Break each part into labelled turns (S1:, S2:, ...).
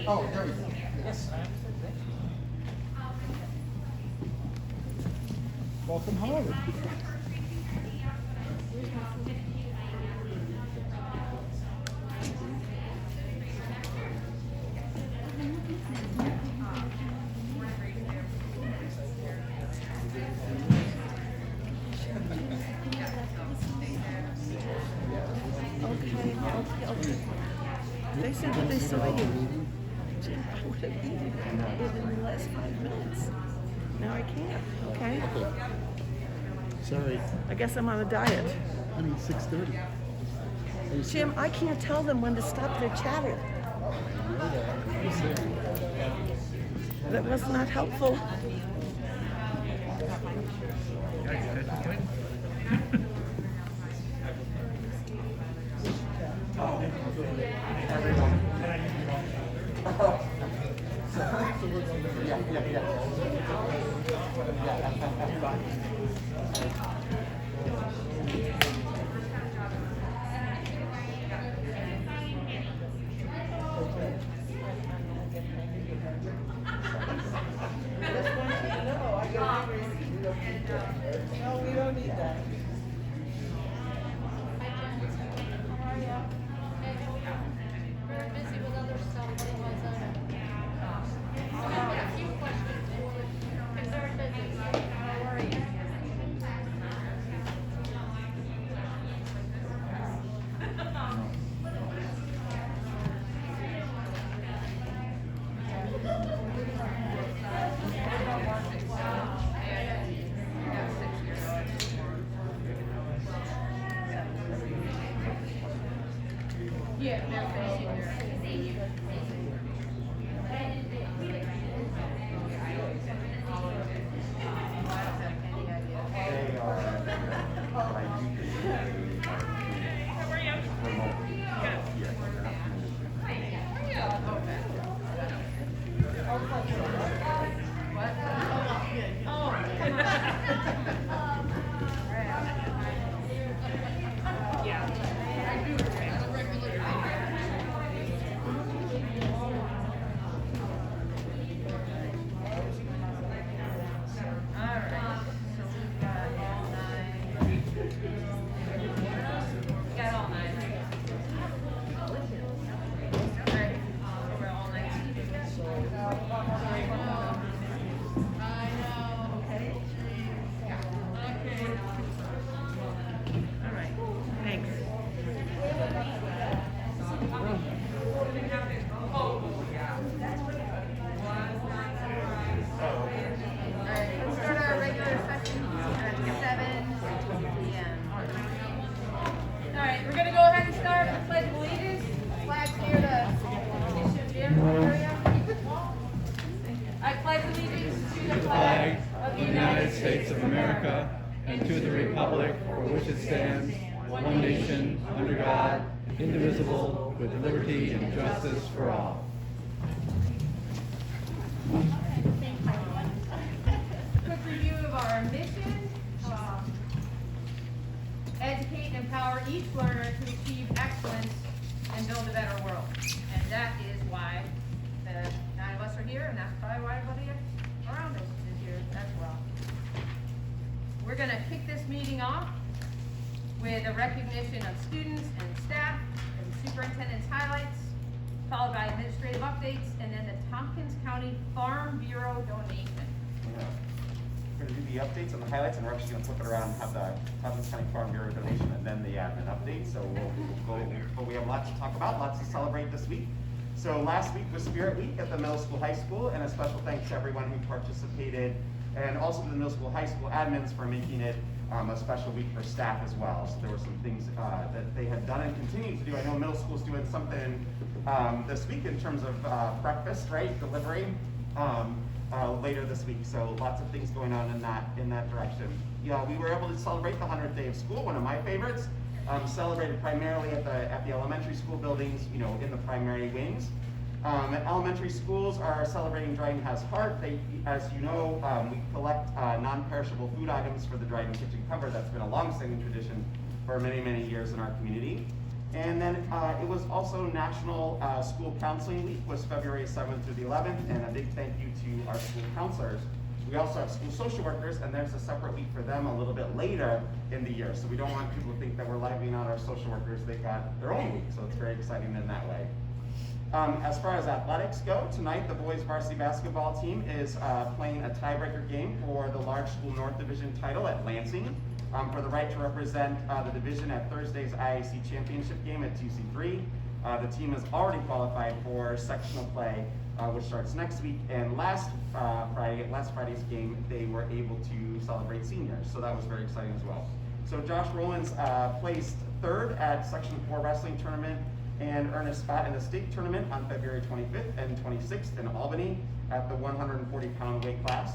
S1: Oh, there you go. Yes. Welcome home.
S2: Okay. They said that they saw you. Jim, I would have eaten it in the last 5 minutes. Now I can't. Okay.
S1: Sorry.
S2: I guess I'm on a diet.
S1: Honey, 6:30.
S2: Jim, I can't tell them when to stop their chatter. That was not helpful. No, we don't need that.
S3: Very busy with other stuff, otherwise I have a few questions. I'm very busy. How are you? Yeah, they're finishing their
S4: States of America and to the republic for which it stands, one nation, under God, indivisible, with liberty and justice for all.
S5: Quick review of our mission. Educate and empower each learner to achieve excellence and build a better world. And that is why the 9 of us are here, and that's probably why everybody around us is here as well. We're going to kick this meeting off with a recognition of students and staff and superintendent's highlights, followed by administrative updates, and then the Tompkins County Farm Bureau donation.
S6: We're going to do the updates and the highlights, and we're actually going to flip it around and have the Tompkins County Farm Bureau donation and then the admin update. So we'll go, but we have lots to talk about, lots to celebrate this week. So last week was Spirit Week at the middle school, high school, and a special thanks to everyone who participated, and also to the middle school, high school admins for making it a special week for staff as well. So there were some things that they had done and continue to do. I know middle school's doing something this week in terms of breakfast, right, delivering later this week. So lots of things going on in that direction. Yeah, we were able to celebrate the 100th day of school, one of my favorites. Celebrated primarily at the elementary school buildings, you know, in the primary wings. Elementary schools are celebrating Dryden Has Heart. They, as you know, we collect non-perishable food items for the Dryden Kitchen Cover. That's been a long-standing tradition for many, many years in our community. And then it was also National School Counseling Week, was February 7th through the 11th, and a big thank you to our school counselors. We also have school social workers, and there's a separate week for them a little bit later in the year. So we don't want people to think that we're leaving out our social workers. They've got their own week, so it's very exciting in that way. As far as athletics go, tonight the boys varsity basketball team is playing a tiebreaker game for the large school North Division title at Lansing for the right to represent the division at Thursday's IAC championship game at TC3. The team has already qualified for sectional play, which starts next week. And last Friday's game, they were able to celebrate seniors, so that was very exciting as well. So Josh Rowlands placed third at Section 4 wrestling tournament and earned a spot in the state tournament on February 25th and 26th in Albany at the 140-pound weight class.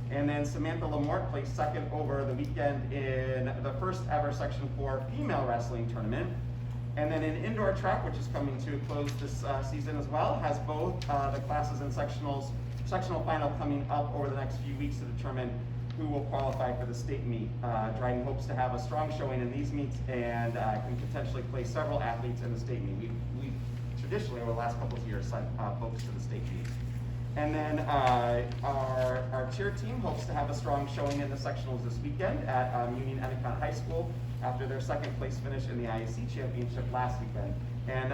S6: And then Samantha Lamort placed second over the weekend in the first ever Section 4 female wrestling tournament. And then in indoor track, which is coming to a close this season as well, has both the classes and sectional final coming up over the next few weeks to determine who will qualify for the state meet. Dryden hopes to have a strong showing in these meets and can potentially place several athletes in the state meet. We've traditionally, over the last couple of years, sent folks to the state meet. And then our cheer team hopes to have a strong showing in the sectionals this weekend at Union Endicott High School after their second place finish in the IAC championship last weekend. And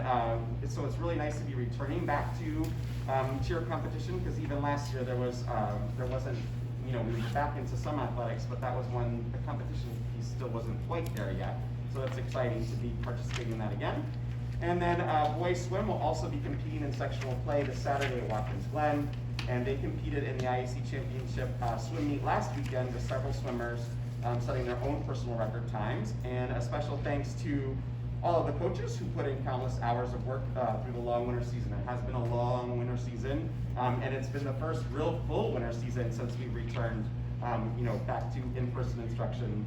S6: so it's really nice to be returning back to cheer competition, because even last year there wasn't, we were back into some athletics, but that was when the competition piece still wasn't quite there yet. So it's exciting to be participating in that again. And then boys swim will also be competing in sectional play this Saturday at Watkins Glen. And they competed in the IAC championship swim meet last weekend with several swimmers setting their own personal record times. And a special thanks to all of the coaches who put in countless hours of work through the long winter season. It has been a long winter season, and it's been the first real full winter season since we returned, back to in-person instruction.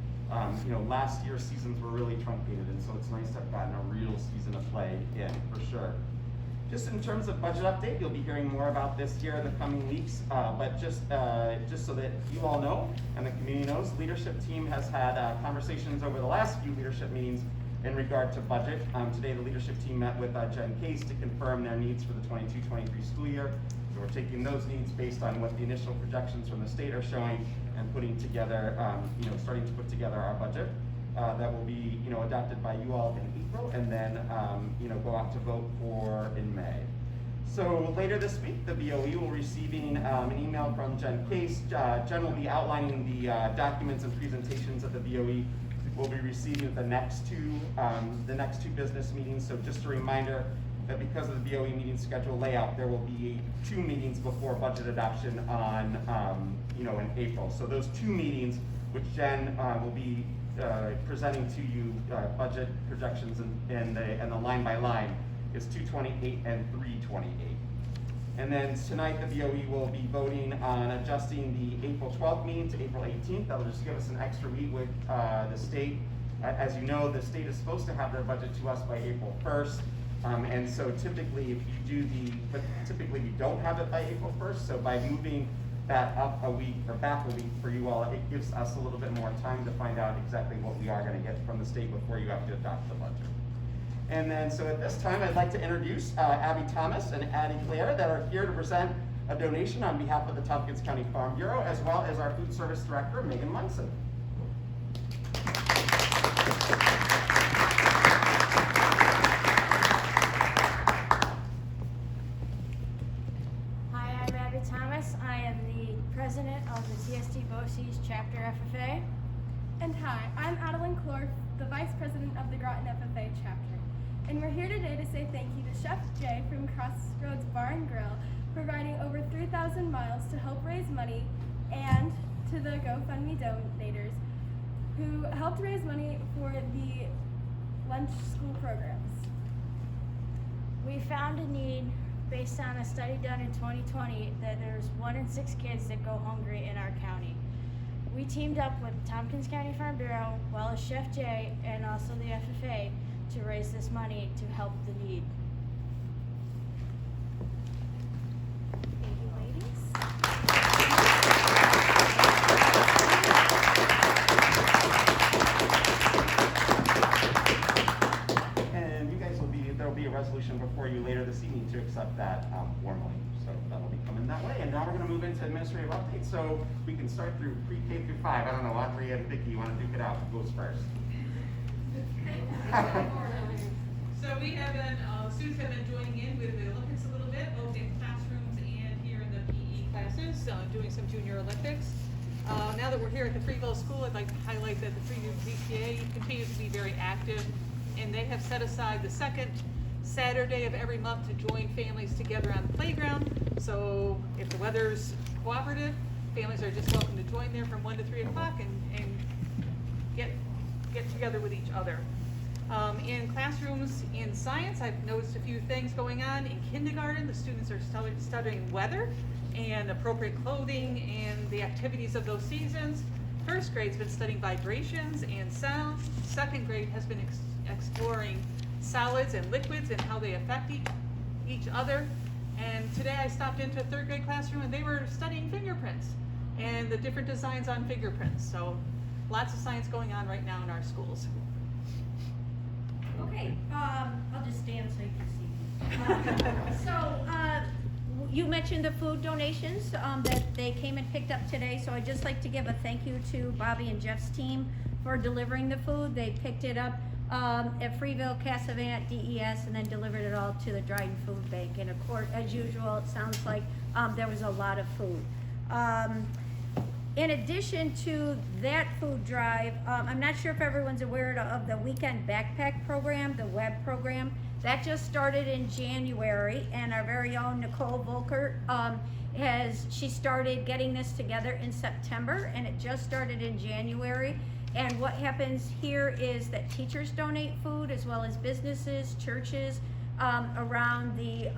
S6: Last year's seasons were really truncated, and so it's nice to have gotten a real season of play in, for sure. Just in terms of budget update, you'll be hearing more about this here in the coming weeks, but just so that you all know, and the community knows, leadership team has had conversations over the last few leadership meetings in regard to budget. Today the leadership team met with Jen Case to confirm their needs for the 22-23 school year. So we're taking those needs based on what the initial projections from the state are showing and putting together, starting to put together our budget that will be, adopted by you all in April, and then, go out to vote for in May. So later this week, the BOE will be receiving an email from Jen Case. Jen will be outlining the documents and presentations that the BOE will be receiving at the next two business meetings. So just a reminder that because of the BOE meeting schedule layout, there will be 2 meetings before budget adoption on, in April. So those 2 meetings, which Jen will be presenting to you budget projections and the line by line, is 228 and 328. And then tonight the BOE will be voting on adjusting the April 12th meeting to April 18th. That'll just give us an extra week with the state. As you know, the state is supposed to have their budget to us by April 1st. And so typically but typically we don't have it by April 1st. So by moving that up a week or back a week for you all, it gives us a little bit more time to find out exactly what we are going to get from the state before you have to adopt the budget. And then, so at this time, I'd like to introduce Abby Thomas and Addie Claire that are here to present a donation on behalf of the Tompkins County Farm Bureau, as well as our Food Service Director, Megan Munson.
S7: Hi, I'm Abby Thomas. I am the president of the Dcsd BOCES Chapter FFA.
S8: And hi, I'm Adeline Clorf, the vice president of the Groton FFA Chapter. And we're here today to say thank you to Chef Jay from Crossroads Bar and Grill, providing over 3,000 miles to help raise money, and to the GoFundMe donators who helped raise money for the lunch school programs.
S7: We found a need based on a study done in 2020 that there's 1 in 6 kids that go hungry in our county. We teamed up with Tompkins County Farm Bureau, well as Chef Jay, and also the FFA to raise this money to help the need.
S6: later this evening to accept that formally. So that'll be coming that way. And now we're going to move into administrative updates. So we can start through pre-K through 5. I don't know, Audrey and Vicki, you want to duke it out? Who goes first?
S9: So we have been, students have been joining in with the Olympics a little bit, both in classrooms and here in the PE classes, doing some junior Olympics. Now that we're here at the Freeville School, I'd like to highlight that the Freeville ZPA continues to be very active, and they have set aside the second Saturday of every month to join families together on the playground. So if the weather's cooperative, families are just welcome to join there from 1 to 3 o'clock and get together with each other. In classrooms in science, I've noticed a few things going on. In kindergarten, the students are studying weather and appropriate clothing and the activities of those seasons. First grade's been studying vibrations and sound. Second grade has been exploring solids and liquids and how they affect each other. And today I stopped into a third grade classroom and they were studying fingerprints and the different designs on fingerprints. So lots of science going on right now in our schools.
S10: Okay, I'll just stand so you can see me. You mentioned the food donations that they came and picked up today, so I'd just like to give a thank you to Bobby and Jeff's team for delivering the food. They picked it up at Freeville, Cassavant, DES, and then delivered it all to the Dryden Food Bank. And of course, as usual, it sounds like there was a lot of food. In addition to that food drive, I'm not sure if everyone's aware of the weekend backpack program, the web program. That just started in January, and our very own Nicole Volkert she started getting this together in September, and it just started in January. And what happens here is that teachers donate food, as well as businesses, churches around the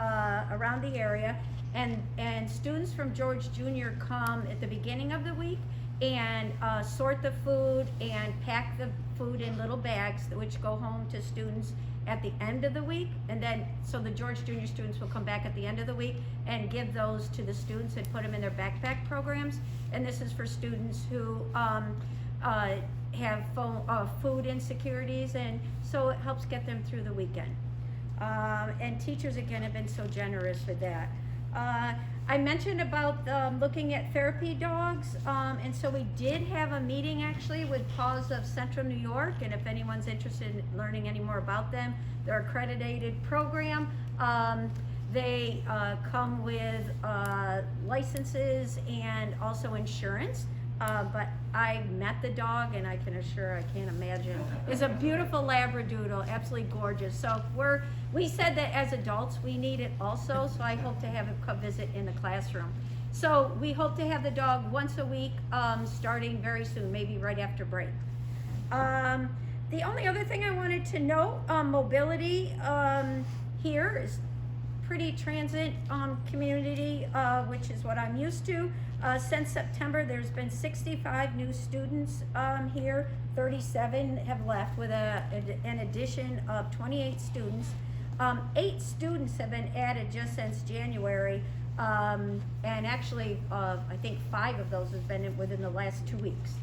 S10: area. And students from George Junior come at the beginning of the week and sort the food and pack the food in little bags, which go home to students at the end of the week. And then, so the George Junior students will come back at the end of the week and give those to the students and put them in their backpack programs. And this is for students who have food insecurities, and so it helps get them through the weekend. And teachers, again, have been so generous with that. I mentioned about looking at therapy dogs, and so we did have a meeting actually with Paws of Central New York, and if anyone's interested in learning any more about them, they're an accredited program. They come with licenses and also insurance. But I met the dog, and I can assure, I can't imagine. It's a beautiful Labradoodle, absolutely gorgeous. So we said that as adults, we need it also, so I hope to have it come visit in the classroom. So we hope to have the dog once a week, starting very soon, maybe right after break. The only other thing I wanted to note, mobility here is pretty transit community, which is what I'm used to. Since September, there's been 65 new students here. 37 have left with an addition of 28 students. 8 students have been added just since January, and actually I think 5 of those have been within the last 2 weeks.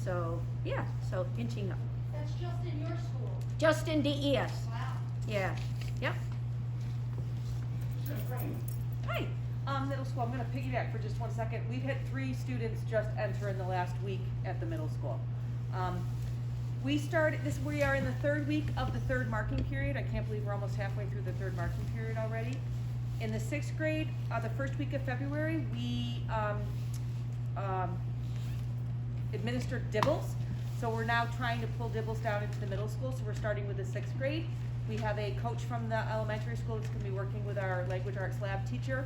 S10: So yeah, so inching up.
S3: That's just in your school?
S10: Just in DES.
S3: Wow.
S10: Yeah, yep.
S9: Hi. Middle school, I'm going to piggyback for just 1 second. We've had 3 students just enter in the last week at the middle school. We are in the 3rd week of the 3rd marking period. I can't believe we're almost halfway through the 3rd marking period already. In the 6th grade, the 1st week of February, we administered dibbles. So we're now trying to pull dibbles down into the middle school. So we're starting with the 6th grade. We have a coach from the elementary school that's going to be working with our language arts lab teacher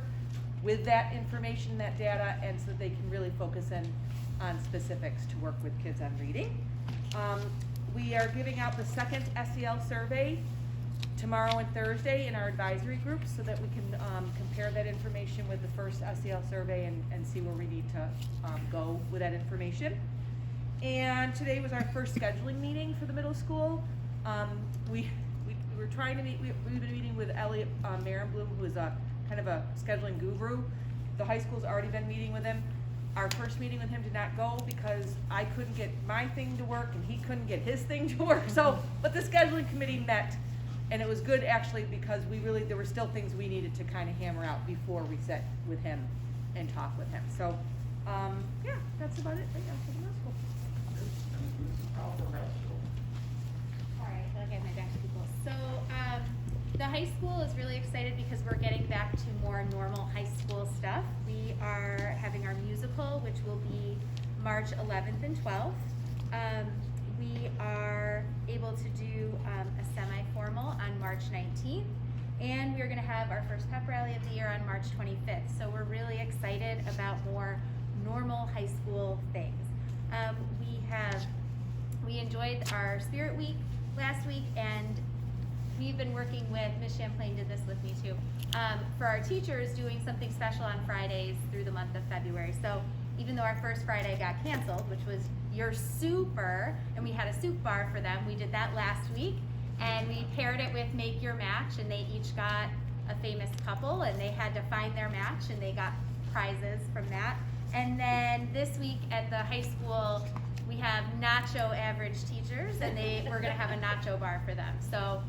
S9: with that information, that data, and so that they can really focus in on specifics to work with kids on reading. We are giving out the second SEL survey tomorrow and Thursday in our advisory group so that we can compare that information with the first SEL survey and see where we need to go with that information. And today was our first scheduling meeting for the middle school. We were trying to meet, we've been meeting with Elliot Marenblum, who is a kind of a scheduling guru. The high school's already been meeting with him. Our first meeting with him did not go because I couldn't get my thing to work and he couldn't get his thing to work. So, but the scheduling committee met And it was good actually because there were still things we needed to kind of hammer out before we sat with him and talk with him. So, yeah, that's about it right now for the middle school.
S11: All right, I feel like I have my back to people. So, the high school is really excited because we're getting back to more normal high school stuff. We are having our musical, which will be March 11th and 12th. We are able to do a semi-formal on March 19th, and we're going to have our first pep rally of the year on March 25th. So we're really excited about more normal high school things. We enjoyed our Spirit Week last week, and we've been working with, Ms. Champlain did this with me too, for our teachers doing something special on Fridays through the month of February. So even though our first Friday got canceled, which was your super, and we had a soup bar for them, we did that last week, and we paired it with Make Your Match, and they each got a famous couple, and they had to find their match, and they got prizes from that. And then this week at the high school, we have nacho average teachers, and we're gonna have a nacho bar for them. So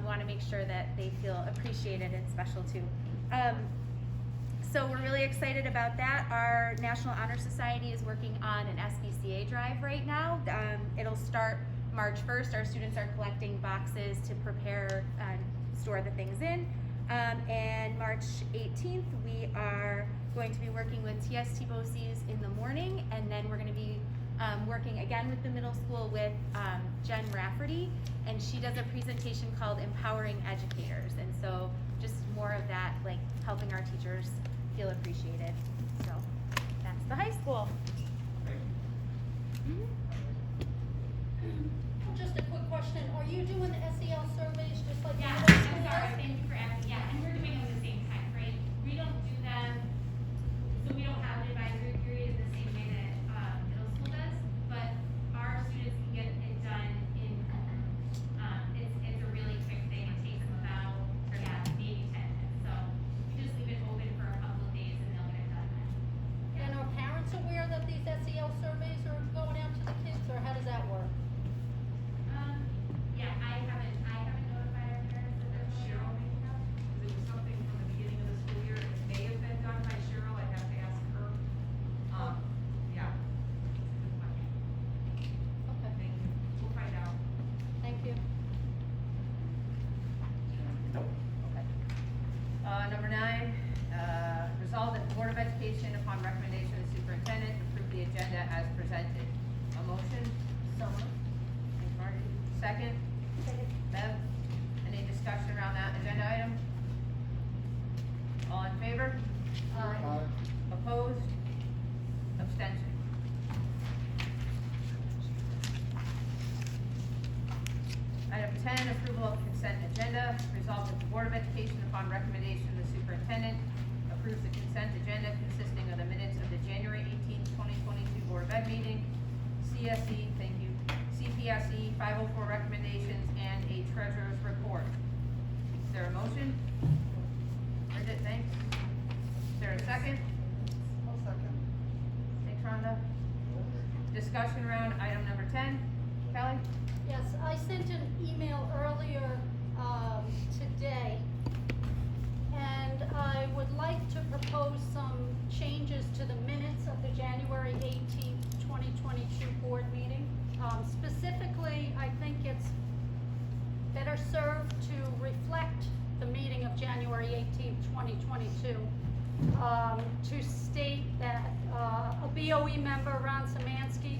S11: want to make sure that they feel appreciated and special too. So we're really excited about that. Our National Honor Society is working on an SPCA drive right now. It'll start March 1st. Our students are collecting boxes to prepare and store the things in. And March 18th, we are going to be working with TST BOCES in the morning, and then we're going to be working again with the middle school with Jen Rafferty, and she does a presentation called Empowering Educators, and so just more of that, like helping our teachers feel appreciated. So that's the high school.
S3: Just a quick question, are you doing the SEL surveys just like
S11: Yeah,
S3: the middle
S11: I'm
S3: school
S11: sorry,
S3: does?
S11: thank you for asking. Yeah, and we're doing them at the same time, right? We don't do them, so we don't have an advisory period in the same way that middle school does, but our students can get it done in, it's a really quick thing. It takes them about, maybe 10 minutes. So we just leave it open for a couple of days and they'll get it done then.
S3: And are parents aware that these SEL surveys are going out to the kids, or how does that work?
S11: Yeah, I haven't notified our parents that they're
S12: Cheryl,
S11: going out.
S12: it was something from the beginning of the school year, it may have been done by Cheryl, I'd have to ask her. Yeah. Good question.
S3: Okay,
S12: Thank you, we'll find out.
S3: thank you.
S5: Okay. Number 9, resolve that the Board of Education, upon recommendation of the superintendent, approve the agenda as presented. A motion? So moved. Thanks, Marty. Second? Bev? Any discussion around that agenda item? All in favor? Opposed? Abstention? Item 10, approval of consent agenda. Resolved that the Board of Education, upon recommendation of the superintendent, approves the consent agenda consisting of the minutes of the January 18, 2022 Board of Ed meeting, CSE, thank you, CPSE, 504 recommendations, and a treasurer's report. Is there a motion? Bridget, thanks. Is there a second?
S1: I'll second.
S5: Thanks, Rhonda. Discussion around item number 10. Kelly?
S3: Yes, I sent an email earlier today, and I would like to propose some changes to the minutes of the January 18th, 2022 board meeting. Specifically, I think it's better served to reflect the meeting of January 18th, 2022. To state that a BOE member, Ron Samansky,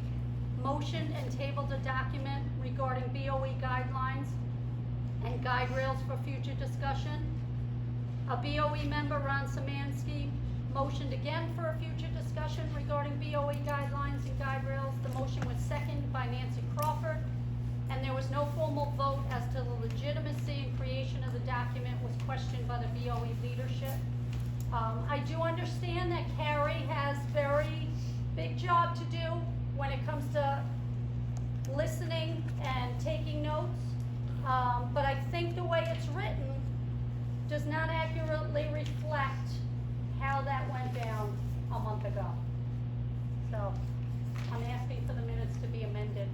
S3: motioned and tabled a document regarding BOE guidelines and guide rails for future discussion. A BOE member, Ron Samansky, motioned again for a future discussion regarding BOE guidelines and guide rails. The motion was seconded by Nancy Crawford, and there was no formal vote as to the legitimacy and creation of the document was questioned by the BOE leadership. I do understand that Carrie has very big job to do when it comes to listening and taking notes, but I think the way it's written does not accurately reflect how that went down a month ago. So I'm asking for the minutes to be amended.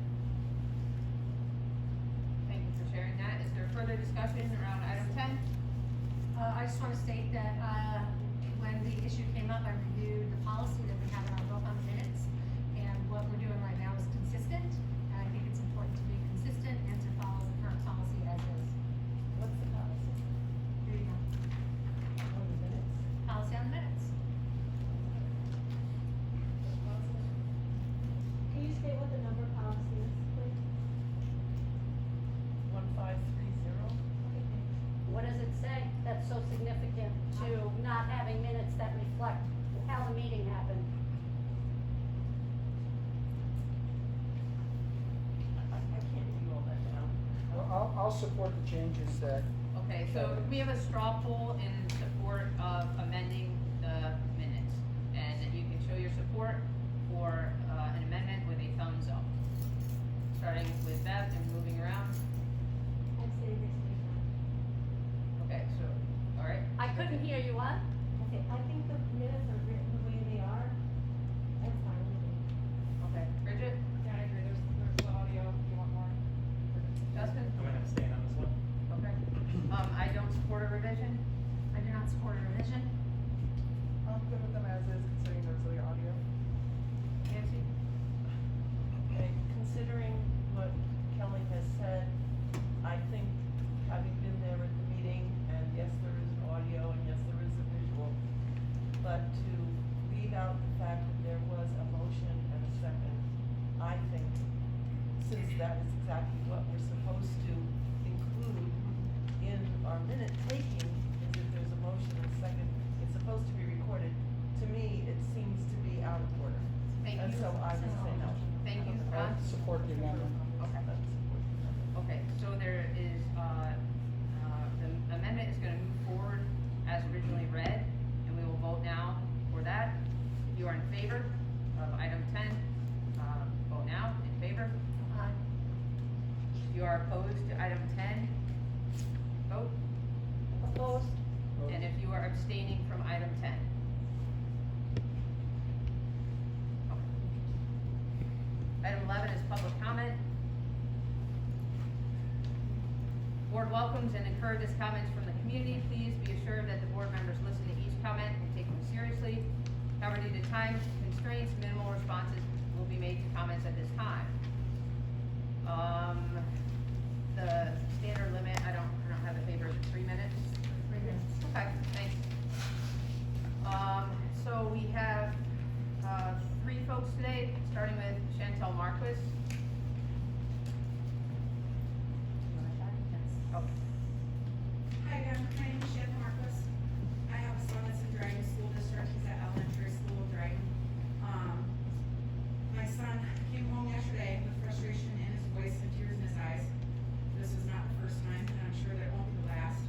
S5: Thank you for sharing that. Is there further discussion around item 10?
S3: I just want to state that, when the issue came up, I reviewed the policy that we have in our book on the minutes, and what we're doing right now is consistent, and I think it's important to be consistent and to follow the current policy as is.
S2: What's the policy?
S3: Here you go.
S2: On the minutes?
S3: Policy on the minutes.
S7: Can you state what the number policy is, please?
S2: 1530?
S3: What does it say that's so significant to not having minutes that reflect how the meeting happened?
S2: I can't do all that now.
S1: Well, I'll support the changes that,
S5: Okay, so we have a straw poll in support of amending the minutes. And you can show your support for an amendment with a thumbs up. Starting with Beth and moving around.
S7: I'd say this week.
S5: Okay, so, all right.
S3: I couldn't hear you, what?
S7: Okay, I think the minutes are written the way they are. That's fine with me.
S5: Okay, Bridget,
S12: Yeah, I agree, there's the audio, if you want more.
S5: Justin?
S13: I'm gonna abstain on this one.
S5: Okay. I don't support a revision.
S3: I do not support a revision.
S2: I'm good with them as is, considering there's the audio.
S5: Nancy?
S2: Okay, considering what Kelly has said, I think having been there at the meeting, and yes, there is an audio, and yes, there is a visual, but to leave out the fact that there was a motion and a second, I think, since that is exactly what we're supposed to include in our minute taking, is if there's a motion and a second, it's supposed to be recorded. To me, it seems to be out of order.
S5: Thank
S2: And
S5: you.
S2: so I would say no.
S5: Thank you,
S1: I
S5: Ron.
S1: support the amendment.
S5: Okay. Okay, so there is, the amendment is gonna move forward as originally read, and we will vote now for that. If you are in favor of item 10, vote now, in favor. If you are opposed to item 10, vote.
S7: Opposed?
S5: And if you are abstaining from item 10. Okay. Item 11 is public comment. Board welcomes and encourages comments from the community. Please be assured that the board members listen to each comment and take them seriously. However, due to time constraints, minimal responses will be made to comments at this time. The standard limit, I don't have a favor, 3 minutes?
S3: 3 minutes.
S5: Okay, thanks. So we have, 3 folks today, starting with Chantel Marquis. Oh,
S14: Hi again, my name is Shannon Marcus. I have a son that's in Dryden School District, he's at elementary school in Dryden. My son came home yesterday with frustration in his voice and tears in his eyes. This is not the first time, and I'm sure that won't be the last.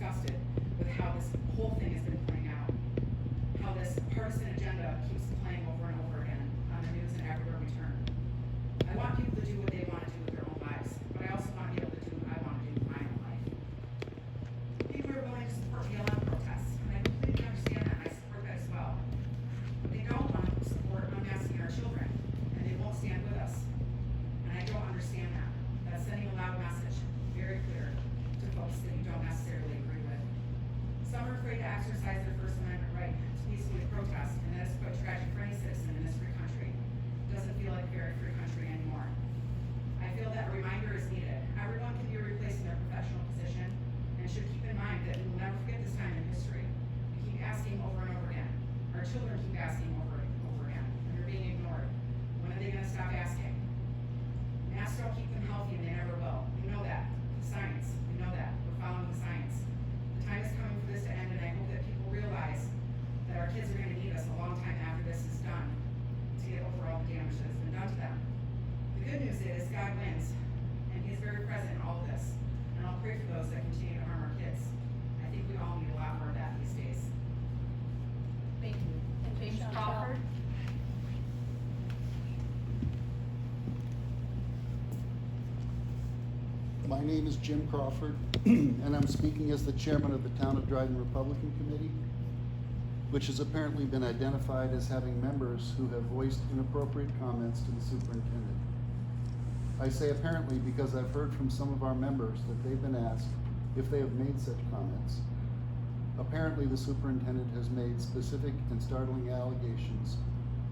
S14: disgusted with how this whole thing has been playing out. How this partisan agenda keeps playing over and over again on the news and everywhere we turn. I want people to do what they want to do with their own lives, but I also want to be able to do what I want to do with my own life. People are willing to support BLM protests, and I completely understand that, and I support that as well. But they don't want to support unmasking our children, and they won't stand with us. And I don't understand that. That's sending a loud message, very clear, to folks that you don't necessarily agree with. Some are afraid to exercise their First Amendment right to peacefully protest, and that is quite tragic for any citizen in this free country. It doesn't feel like a very free country anymore. I feel that a reminder is needed. Everyone can be replaced in their professional position, and should keep in mind that we will never forget this time in history. We keep asking over and over again. Our children keep asking over and over again, and they're being ignored. When are they gonna stop asking? Masks don't keep them healthy, and they never will. We know that. The science, we know that. We're following the science. The time is coming for this to end, and I hope that people realize that our kids are gonna need us a long time after this is done to get over all the damage that has been done to them. The good news is God wins, and He is very present in all of this. And I'll pray for those that continue to harm our kids. I think we all need a lot more of that these days.
S5: Thank you.
S3: Thank you,
S5: James
S3: Chantel.
S5: Crawford?
S13: My name is Jim Crawford, and I'm speaking as the chairman of the Town of Dryden Republican Committee, which has apparently been identified as having members who have voiced inappropriate comments to the superintendent. I say apparently because I've heard from some of our members that they've been asked if they have made such comments. Apparently, the superintendent has made specific and startling allegations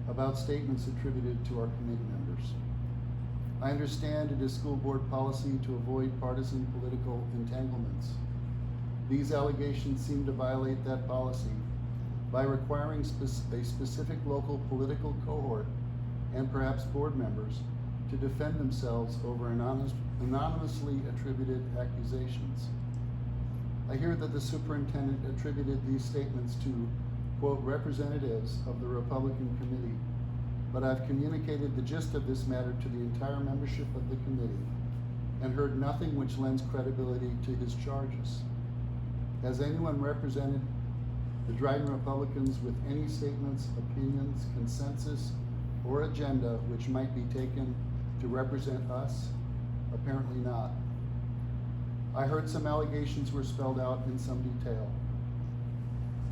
S13: about statements attributed to our committee members. I understand it is school board policy to avoid partisan political entanglements. These allegations seem to violate that policy by requiring a specific local political cohort and perhaps board members to defend themselves over anonymously attributed accusations. I hear that the superintendent attributed these statements to, quote, representatives of the Republican committee, but I've communicated the gist of this matter to the entire membership of the committee and heard nothing which lends credibility to his charges. Has anyone represented the Dryden Republicans with any statements, opinions, consensus, or agenda which might be taken to represent us? Apparently not. I heard some allegations were spelled out in some detail.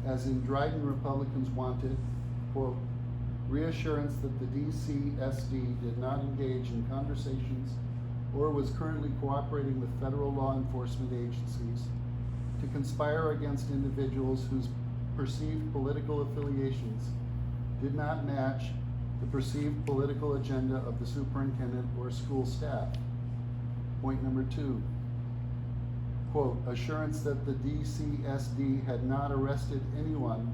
S13: As in Dryden Republicans wanted, quote, reassurance that the Dcsd did not engage in conversations or was currently cooperating with federal law enforcement agencies to conspire against individuals whose perceived political affiliations did not match the perceived political agenda of the superintendent or school staff. Point number 2, quote, assurance that the Dcsd had not arrested anyone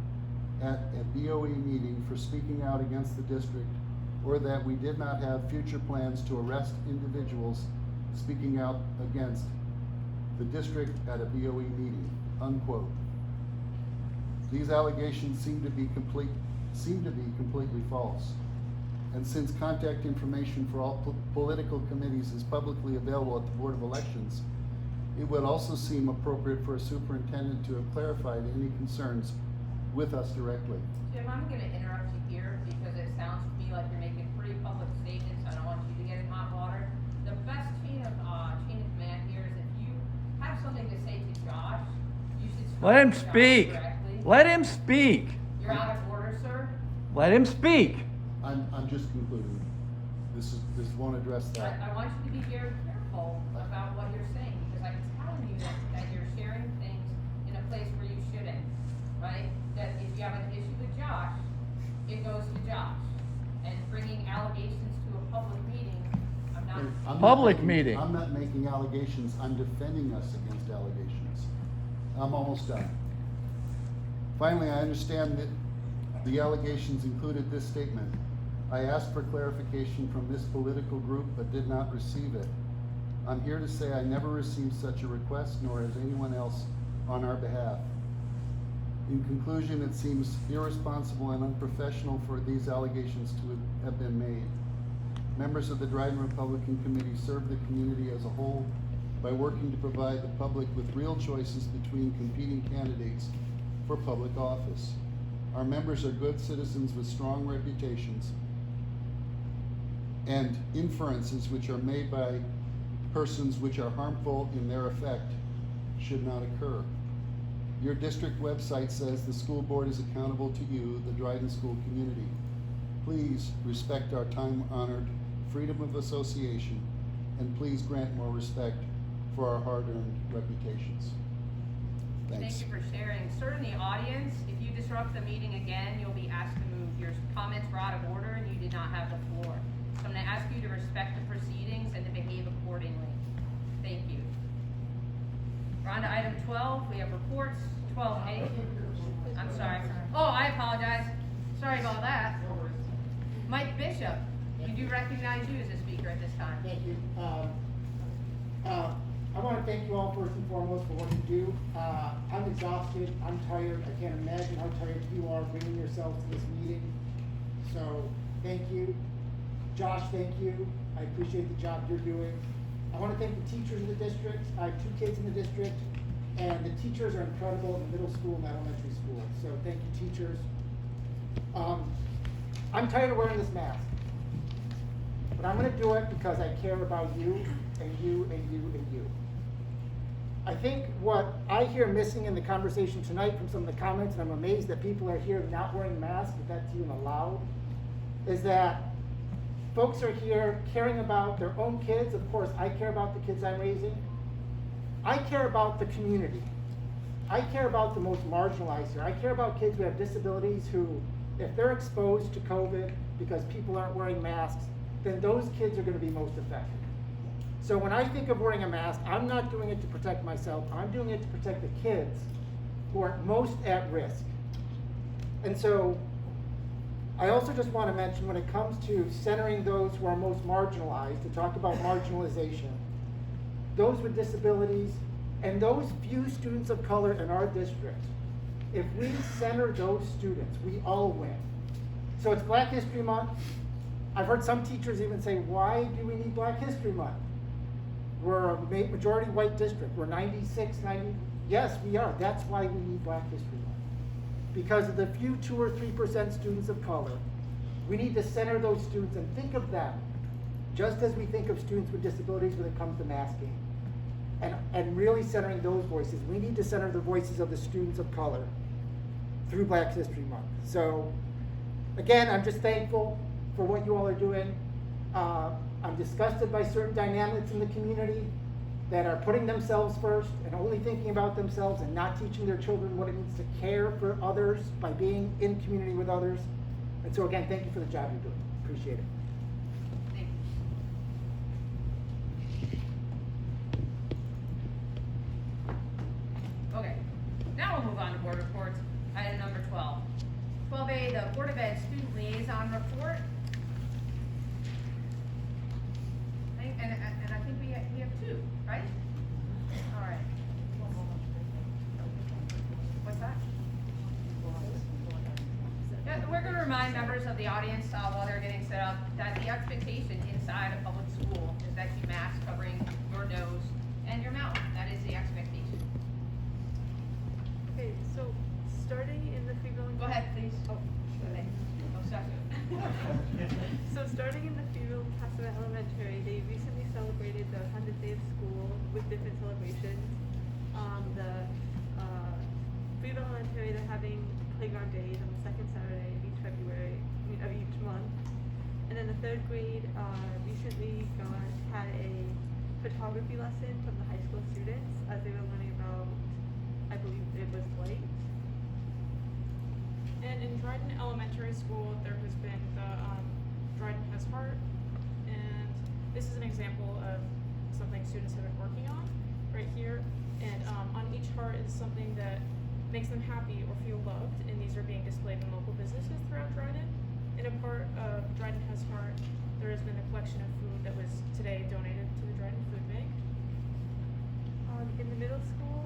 S13: at a BOE meeting for speaking out against the district, or that we did not have future plans to arrest individuals speaking out against the district at a BOE meeting, unquote. These allegations seem to be completely false. And since contact information for all political committees is publicly available at the Board of Elections, it would also seem appropriate for a superintendent to have clarified any concerns with us directly.
S5: Jim, I'm gonna interrupt you here because it sounds to me like you're making pretty public statements. I don't want you to get in hot water. The best chain of command here is if you have something to say to Josh, you should speak
S4: Let him
S5: to Josh
S4: speak.
S5: directly.
S4: Let him speak.
S5: You're out of order, sir.
S4: Let him speak.
S13: I'm just concluding. This won't address that.
S5: I want you to be very careful about what you're saying because I'm telling you that you're sharing things in a place where you shouldn't, right? That if you have an issue with Josh, it goes to Josh. And bringing allegations to a public meeting, I'm not.
S4: Public meeting.
S13: I'm not making allegations. I'm defending us against allegations. I'm almost done. Finally, I understand that the allegations included this statement. I asked for clarification from this political group but did not receive it. I'm here to say I never received such a request, nor has anyone else on our behalf. In conclusion, it seems irresponsible and unprofessional for these allegations to have been made. Members of the Dryden Republican Committee serve the community as a whole by working to provide the public with real choices between competing candidates for public office. Our members are good citizens with strong reputations, and inferences which are made by persons which are harmful in their effect should not occur. Your district website says the school board is accountable to you, the Dryden school community. Please respect our time-honored freedom of association, and please grant more respect for our hard-earned reputations. Thanks.
S5: Thank you for sharing. Sir, in the audience, if you disrupt the meeting again, you'll be asked to move. Your comments were out of order and you did not have the floor. So I'm going to ask you to respect the proceedings and to behave accordingly. Thank you. We're on to item 12. We have reports. 12A. I'm sorry. Oh, I apologize. Sorry about that. Mike Bishop, we do recognize you as a speaker at this time.
S1: Thank you. I want to thank you all first and foremost for what you do. I'm exhausted. I'm tired. I can't imagine how tired you are bringing yourselves to this meeting. So thank you. Josh, thank you. I appreciate the job you're doing. I want to thank the teachers of the district. I have 2 kids in the district, and the teachers are incredible in the middle school and elementary school. So thank you, teachers. I'm tired of wearing this mask, but I'm going to do it because I care about you and you and you and you. I think what I hear missing in the conversation tonight from some of the comments, and I'm amazed that people are here not wearing masks, if that's even allowed, is that folks are here caring about their own kids. Of course, I care about the kids I'm raising. I care about the community. I care about the most marginalized here. I care about kids who have disabilities who, if they're exposed to COVID because people aren't wearing masks, then those kids are going to be most affected. So when I think of wearing a mask, I'm not doing it to protect myself. I'm doing it to protect the kids who are most at risk. And so I also just want to mention, when it comes to centering those who are most marginalized, to talk about marginalization, those with disabilities, and those few students of color in our district, if we center those students, we all win. So it's Black History Month. I've heard some teachers even say, why do we need Black History Month? We're a majority white district. We're 96, 90. Yes, we are. That's why we need Black History Month. Because of the few 2 or 3% students of color, we need to center those students and think of them just as we think of students with disabilities when it comes to masking. And really centering those voices. We need to center the voices of the students of color through Black History Month. So again, I'm just thankful for what you all are doing. I'm disgusted by certain dynamics in the community that are putting themselves first and only thinking about themselves and not teaching their children what it means to care for others by being in community with others. And so again, thank you for the job you're doing. Appreciate it.
S5: Thank you. Okay, now we'll move on to board reports. Item number 12. 12A, the Board of Ed Student Liaison Report. And I think we have 2, right? All right. What's that? Yeah, we're going to remind members of the audience while they're getting set up that the expectation inside a public school is that you mask covering your nose and your mouth. That is the expectation.
S15: Okay, so starting in the female.
S5: Go ahead, please. Oh, okay. Oh, sorry.
S15: So starting in the female Pasadena Elementary, they recently celebrated the 100th day of school with different celebrations. The female elementary, they're having playground days on the second Saturday of each of each month. And then the 3rd grade recently had a photography lesson from the high school students as they were learning about, I believe it was light.
S16: And in Dryden Elementary School, there has been the Dryden Has Heart, and this is an example of something students have been working on right here. And on each heart is something that makes them happy or feel loved, and these are being displayed in local businesses throughout Dryden. In a part of Dryden Has Heart, there has been a collection of food that was today donated to the Dryden Food Bank.
S15: In the middle school,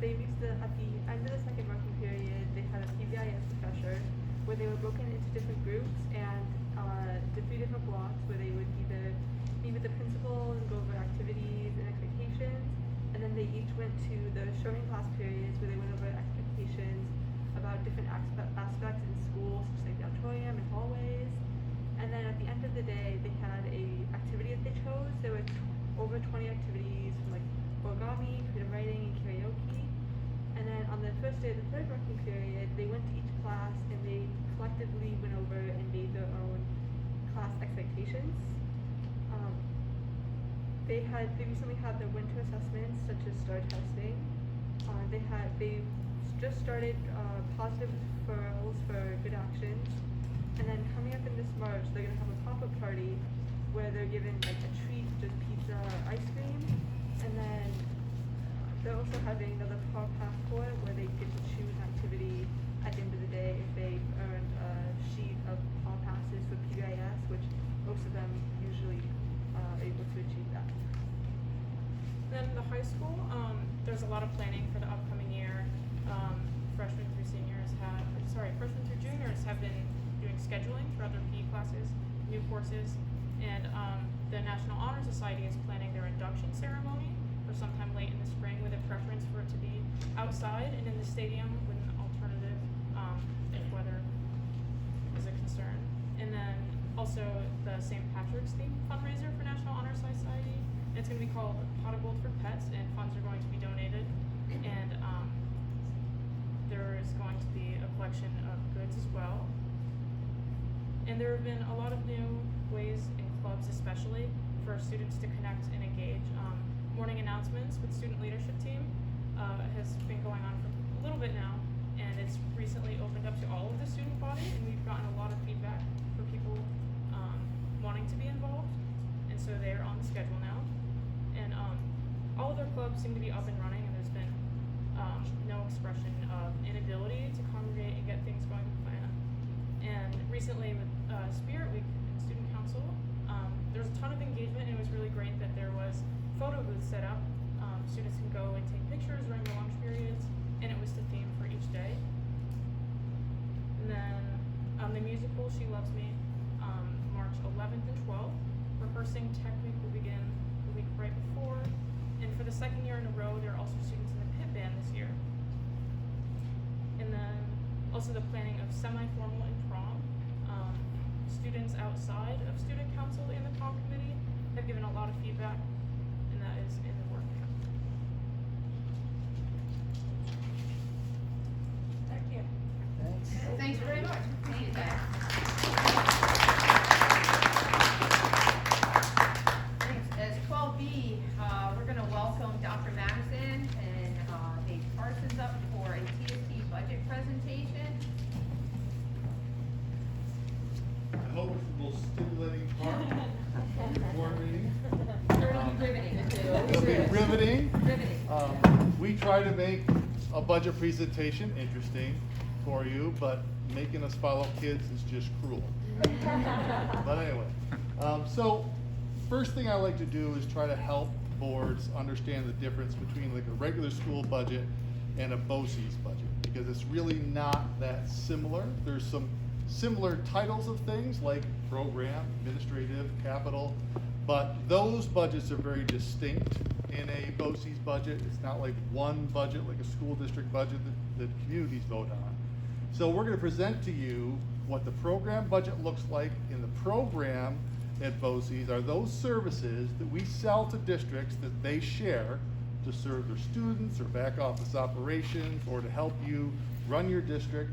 S15: they reached at the end of the second marking period, they had a PBIS refresher where they were broken into different groups and the 3 different blocks where they would either meet with the principal and go over activities and expectations expectations, and then they each went to the showing class periods where they went over expectations about different aspects in school, such as like the auditorium and hallways. And then at the end of the day, they had a activity that they chose. There were over 20 activities, from like origami, creative writing, and karaoke. And then on the first day of the third working period, they went to each class and they collectively went over and made their own class expectations. They recently had their winter assessments, such as STAR testing. They just started positive referrals for good actions. And then coming up in this March, they're gonna have a pop-up party where they're given like a treat, just pizza or ice cream. And then they're also having another PAW passport where they get to choose an activity at the end of the day if they've earned a sheet of PAW passes for PBIS, which most of them usually are able to achieve that.
S16: Then the high school, there's a lot of planning for the upcoming year. Freshmen through juniors have been doing scheduling for other PE classes, new courses, and the National Honor Society is planning their induction ceremony for sometime late in the spring with a preference for it to be outside and in the stadium with an alternative if weather is a concern. And then also the St. Patrick's Day fundraiser for National Honor Society. It's going to be called Pot of Gold for Pets, and funds are going to be donated. And there is going to be a collection of goods as well. And there have been a lot of new ways in clubs, especially for students to connect and engage. Morning announcements with student leadership team has been going on for a little bit now, and it's recently opened up to all of the student body, and we've gotten a lot of feedback from people wanting to be involved, and so they're on the schedule now. And all of their clubs seem to be up and running, and there's been no expression of inability to congregate and get things going to plan. And recently with Spirit Week and Student Council, there was a ton of engagement, and it was really great that there was photo booths set up. Students can go and take pictures during their lunch periods, and it was the theme for each day. And then the musical She Loves Me, March 11th and 12th. Rehearsing Tech Week will begin the week right before. And for the second year in a row, there are also students in the pit band this year. And then also the planning of semi-formal and prom. Students outside of student council and the prom committee have given a lot of feedback, and that is in the work.
S2: Thank you.
S5: Thanks very much. Thank you, Zach. Thanks. As 12B, we're going to welcome Dr. Madison and Dave Parsons up for a TST budget presentation.
S17: I hope it's the most stimulating part of the board meeting.
S5: Riveting, too.
S17: It'll be riveting.
S5: Riveting.
S17: We try to make a budget presentation interesting for you, but making us follow kids is just cruel. But anyway, so first thing I like to do is try to help boards understand the difference between like a regular school budget and a BOCES budget, because it's really not that similar. There's some similar titles of things like program, administrative, capital, but those budgets are very distinct in a BOCES budget. It's not like one budget like a school district budget that communities vote on. So we're going to present to you what the program budget looks like in the program at BOCES are those services that we sell to districts that they share to serve their students or back office operations or to help you run your district.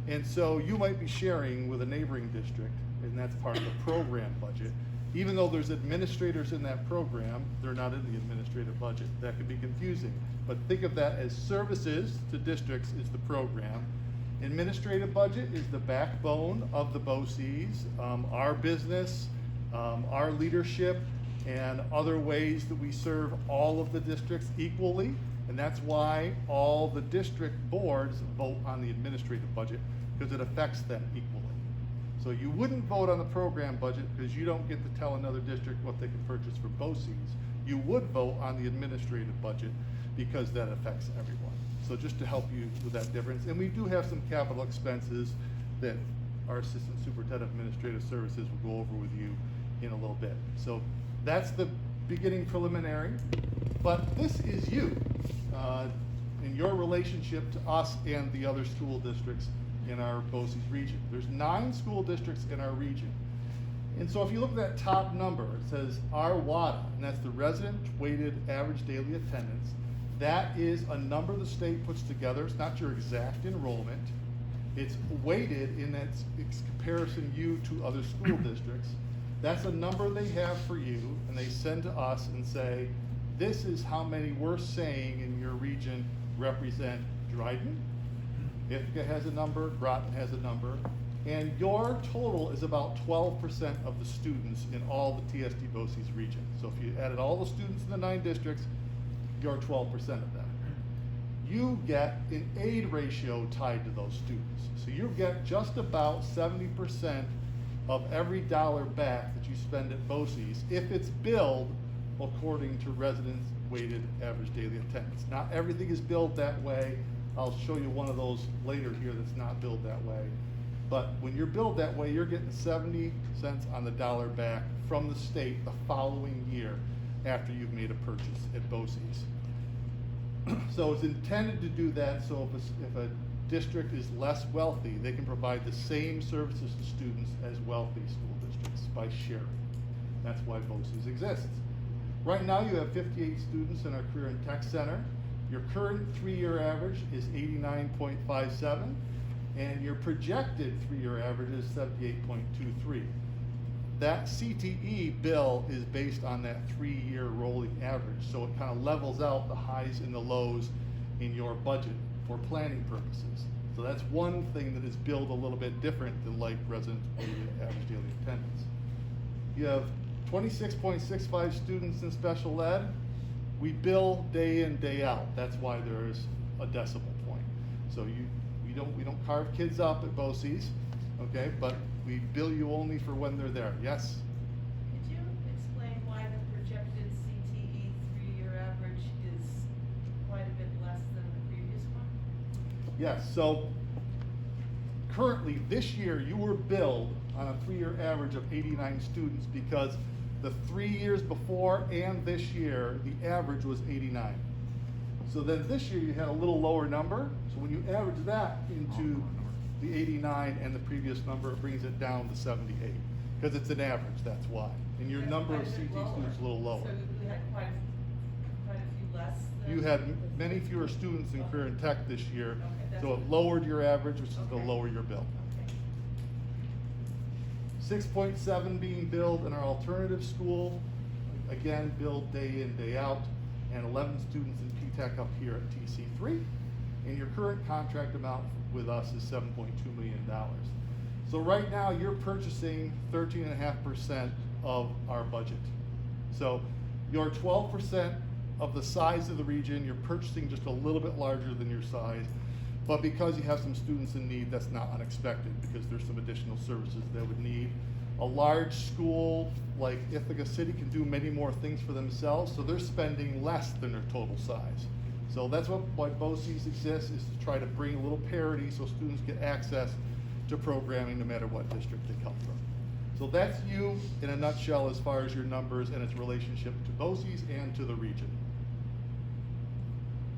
S17: And so you might be sharing with a neighboring district, and that's part of the program budget. Even though there's administrators in that program, they're not in the administrative budget. That could be confusing. But think of that as services to districts is the program. Administrative budget is the backbone of the BOCES, our business, our leadership, and other ways that we serve all of the districts equally. And that's why all the district boards vote on the administrative budget, because it affects them equally. So you wouldn't vote on the program budget because you don't get to tell another district what they can purchase for BOCES. You would vote on the administrative budget because that affects everyone. So just to help you with that difference. And we do have some capital expenses that our Assistant Superintendent of Administrative Services will go over with you in a little bit. So that's the beginning preliminary. But this is you, in your relationship to us and the other school districts in our BOCES region. There's 9 school districts in our region. And so if you look at that top number, it says RWADA, and that's the resident weighted average daily attendance. That is a number the state puts together. It's not your exact enrollment. It's weighted in that it's comparison you to other school districts. That's a number they have for you, and they send to us and say, this is how many we're saying in your region represent Dryden. Ithaca has a number, Groton has a number, and your total is about 12% of the students in all the TSD BOCES region. So if you added all the students in the 9 districts, you're 12% of that. You get an aid ratio tied to those students. So you get just about 70% of every dollar back that you spend at BOCES if it's billed according to residents' weighted average daily attendance. Not everything is billed that way. I'll show you one of those later here that's not billed that way. But when you're billed that way, you're getting 70 cents on the dollar back from the state the following year after you've made a purchase at BOCES. So it's intended to do that so if a district is less wealthy, they can provide the same services to students as wealthy school districts by sharing. That's why BOCES exists. Right now you have 58 students in our Career and Tech Center. Your current 3-year average is 89.57, and your projected 3-year average is 78.23. That CTE bill is based on that 3-year rolling average, so it kind of levels out the highs and the lows in your budget for planning purposes. So that's one thing that is billed a little bit different than like residents' weighted average daily attendance. You have 26.65 students in special ed. We bill day in, day out. That's why there's a decimal point. So we don't carve kids up at BOCES, okay? But we bill you only for when they're there. Yes?
S2: Could you explain why the projected CTE 3-year average is quite a bit less than the previous one?
S17: Yes. So currently this year you were billed on a 3-year average of 89 students because the 3 years before and this year, the average was 89. So then this year you had a little lower number. So when you average that into the 89 and the previous number, it brings it down to 78. Because it's an average, that's why. And your number of CT students is a little lower.
S2: So we had quite a few less than?
S17: You had many fewer students in Career and Tech this year,
S2: Okay,
S17: so it lowered your average, which is going to lower your bill.
S2: Okay.
S17: 6.7 being billed in our alternative school, again, billed day in, day out, and 11 students in P-TECH up here at TC3. And your current contract amount with us is $7.2 million. So right now you're purchasing 13.5% of our budget. So you're 12% of the size of the region, you're purchasing just a little bit larger than your size, but because you have some students in need, that's not unexpected because there's some additional services they would need. A large school like Ithaca City can do many more things for themselves, so they're spending less than their total size. So that's why BOCES exists, is to try to bring a little parity so students get access to programming no matter what district they come from. So that's you in a nutshell as far as your numbers and its relationship to BOCES and to the region.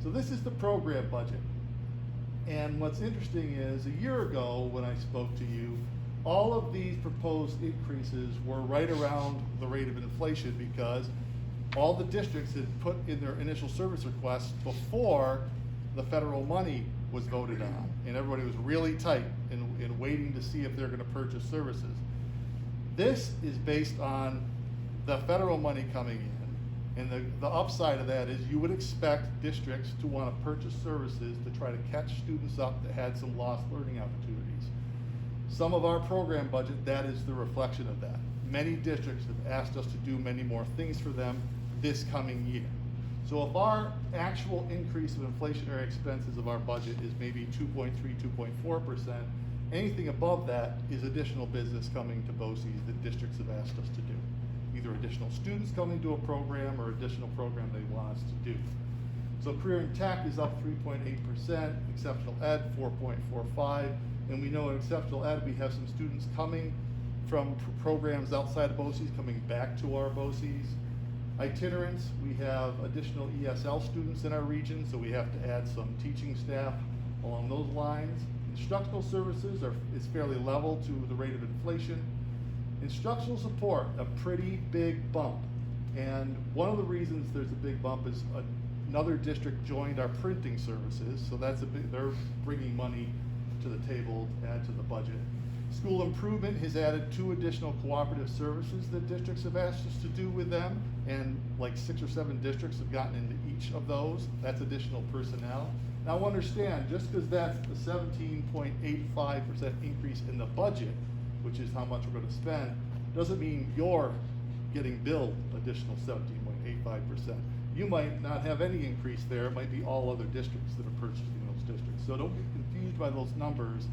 S17: So this is the program budget. And what's interesting is a year ago when I spoke to you, all of these proposed increases were right around the rate of inflation because all the districts had put in their initial service requests before the federal money was voted on. And everybody was really tight in waiting to see if they're going to purchase services. This is based on the federal money coming in. And the upside of that is you would expect districts to want to purchase services to try to catch students up that had some lost learning opportunities. Some of our program budget, that is the reflection of that. Many districts have asked us to do many more things for them this coming year. So if our actual increase of inflationary expenses of our budget is maybe 2.3, 2.4%, anything above that is additional business coming to BOCES that districts have asked us to do. Either additional students coming to a program or additional program they want us to do. So Career and Tech is up 3.8%, Exceptional Ed 4.45%, and we know in Exceptional Ed we have some students coming from programs outside of BOCES coming back to our BOCES. Itinerants, we have additional ESL students in our region, so we have to add some teaching staff along those lines. Instructional services is fairly level to the rate of inflation. Instructional support, a pretty big bump. And one of the reasons there's a big bump is another district joined our printing services, so they're bringing money to the table to add to the budget. School improvement has added 2 additional cooperative services that districts have asked us to do with them, and like 6 or 7 districts have gotten into each of those. That's additional personnel. Now understand, just because that's the 17.85% increase in the budget, which is how much we're going to spend, doesn't mean you're getting billed additional 17.85%. You might not have any increase there. It might be all other districts that are purchasing those districts. So don't get confused by those numbers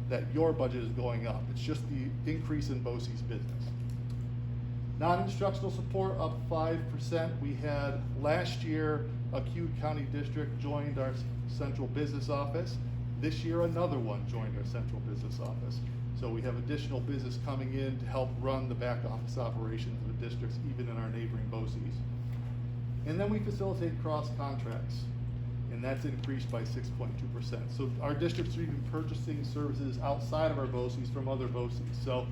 S17: that your budget is going up. It's just the increase in BOCES business. Non-instructional support up 5%. We had last year a Cuyahoga County district joined our central business office. This year another one joined our central business office. So we have additional business coming in to help run the back office operations of the districts, even in our neighboring BOCES. And then we facilitate cross contracts, and that's increased by 6.2%. So our districts are even purchasing services outside of our BOCES from other BOCES. So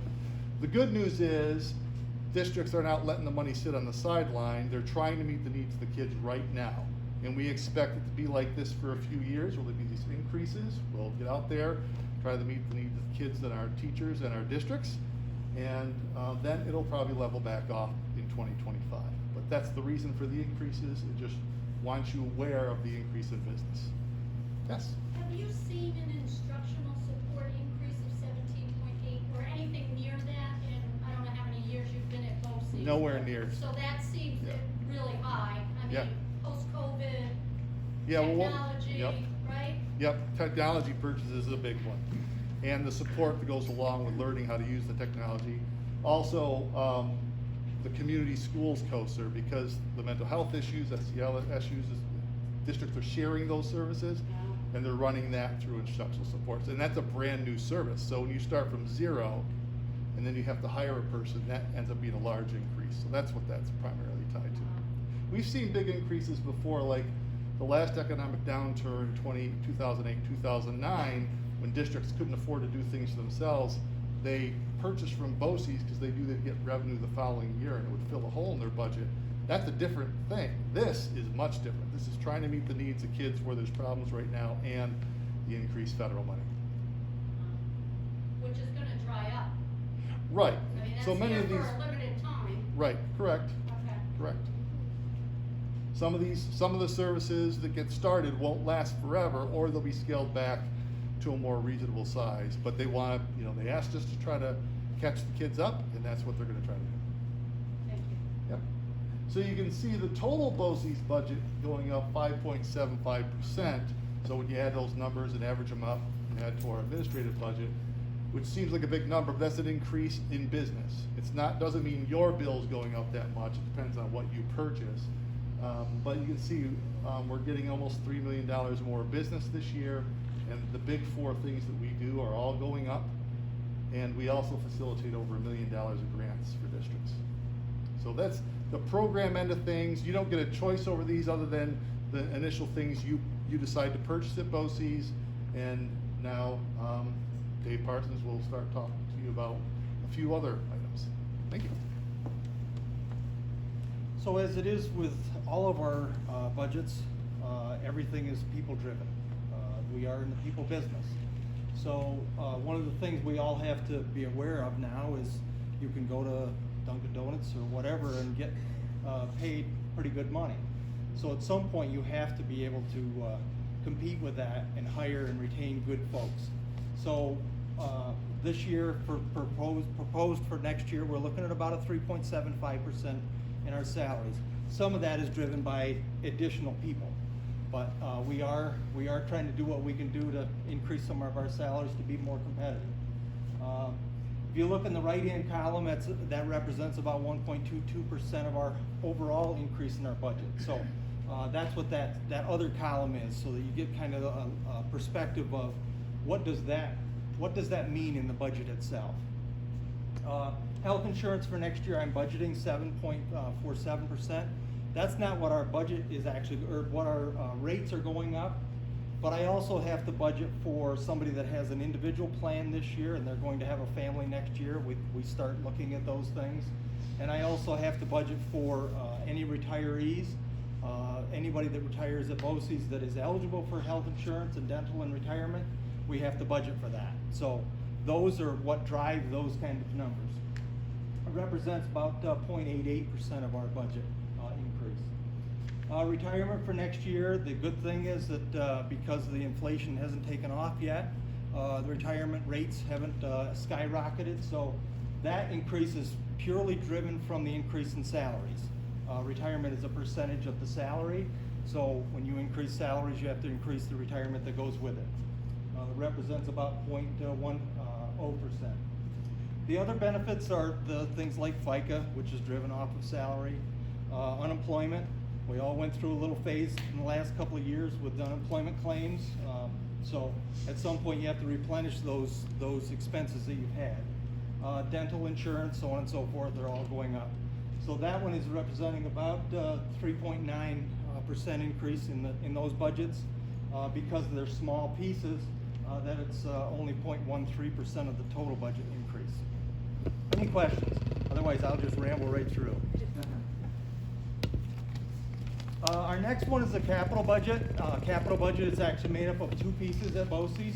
S17: the good news is districts are not letting the money sit on the sideline. They're trying to meet the needs of the kids right now. And we expect it to be like this for a few years. Will there be these increases? We'll get out there, try to meet the needs of kids and our teachers and our districts, and then it'll probably level back off in 2025. But that's the reason for the increases. It just wants you aware of the increase in business. Yes?
S3: Have you seen an instructional support increase of 17.8 or anything near that in, I don't know how many years you've been at BOCES?
S17: Nowhere near.
S3: So that seems
S17: Yeah.
S3: really high. I
S17: Yeah.
S3: mean, post-COVID,
S17: Yeah, well,
S3: technology,
S17: yep.
S3: right?
S17: Yep, technology purchases is a big one. And the support that goes along with learning how to use the technology. Also, the community schools COSER, because the mental health issues, SEL issues, districts are sharing those services, and they're running that through instructional supports. And that's a brand new service. So when you start from 0, and then you have to hire a person, that ends up being a large increase. So that's what that's primarily tied to. We've seen big increases before, like the last economic downturn, 2008, 2009, when districts couldn't afford to do things for themselves, they purchased from BOCES because they knew they'd get revenue the following year and it would fill a hole in their budget. That's a different thing. This is much different. This is trying to meet the needs of kids where there's problems right now and the increased federal money.
S3: Which is gonna dry up.
S17: Right.
S3: I mean,
S17: So
S3: that's
S17: many
S3: here
S17: of these.
S3: for a limited time.
S17: Right, correct.
S3: Okay.
S17: Correct. Some of the services that get started won't last forever, or they'll be scaled back to a more reasonable size. But they want to, they asked us to try to catch the kids up, and that's what they're going to try to do.
S3: Thank you.
S17: Yep. So you can see the total BOCES budget going up 5.75%. So when you add those numbers and average them up and add to our administrative budget, which seems like a big number, but that's an increase in business. Doesn't mean your bill's going up that much. It depends on what you purchase. But you can see we're getting almost $3 million more business this year, and the big 4 things that we do are all going up, and we also facilitate over $1 million of grants for districts. So that's the program end of things. You don't get a choice over these other than the initial things you decide to purchase at BOCES, and now Dave Parsons will start talking to you about a few other items. Thank you.
S18: So as it is with all of our budgets, everything is people-driven. We are in the people business. So one of the things we all have to be aware of now is you can go to Dunkin' Donuts or whatever and get paid pretty good money. So at some point you have to be able to compete with that and hire and retain good folks. So this year, proposed for next year, we're looking at about a 3.75% in our salaries. Some of that is driven by additional people, but we are trying to do what we can do to increase some of our salaries to be more competitive. If you look in the right-hand column, that represents about 1.22% of our overall increase in our budget. So that's what that other column is, so that you get kind of a perspective of what does that mean in the budget itself. Health insurance for next year, I'm budgeting 7.47%. That's not what our budget is actually, or what our rates are going up. But I also have to budget for somebody that has an individual plan this year and they're going to have a family next year. We start looking at those things. And I also have to budget for any retirees, anybody that retires at BOCES that is eligible for health insurance and dental and retirement. We have to budget for that. So those are what drive those kind of numbers. It represents about 0.88% of our budget increase. Retirement for next year, the good thing is that because the inflation hasn't taken off yet, the retirement rates haven't skyrocketed, so that increase is purely driven from the increase in salaries. Retirement is a percentage of the salary, so when you increase salaries, you have to increase the retirement that goes with it. It represents about 0.10%. The other benefits are the things like FICA, which is driven off of salary, unemployment. We all went through a little phase in the last couple of years with unemployment claims. So at some point you have to replenish those expenses that you've had. Dental insurance, so on and so forth, they're all going up. So that one is representing about 3.9% increase in those budgets. Because they're small pieces, that it's only 0.13% of the total budget increase. Any questions? Otherwise, I'll just ramble right through. Our next one is the capital budget. Capital budget is actually made up of two pieces at BOCES.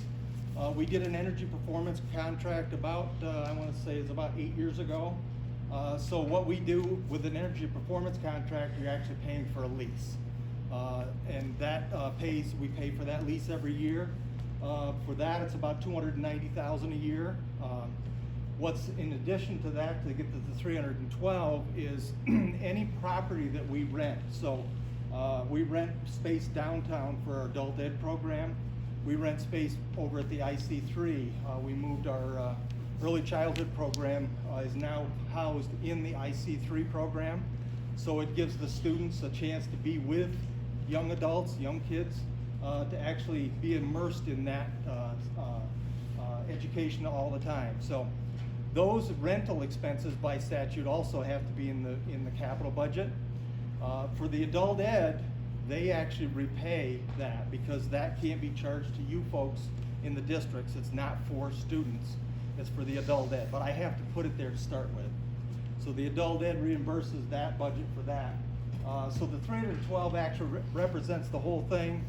S18: We did an energy performance contract about, I want to say it's about 8 years ago. So what we do with an energy performance contract, you're actually paying for a lease. And that we pay for that lease every year. For that, it's about $290,000 a year. What's in addition to that, to get to the 312, is any property that we rent. So we rent space downtown for our adult ed program. We rent space over at the IC3. We moved our early childhood program is now housed in the IC3 program. So it gives the students a chance to be with young adults, young kids, to actually be immersed in that education all the time. So those rental expenses by statute also have to be in the capital budget. For the adult ed, they actually repay that because that can't be charged to you folks in the districts. It's not for students, it's for the adult ed, but I have to put it there to start with. So the adult ed reimburses that budget for that. So the 312 actually represents the whole thing.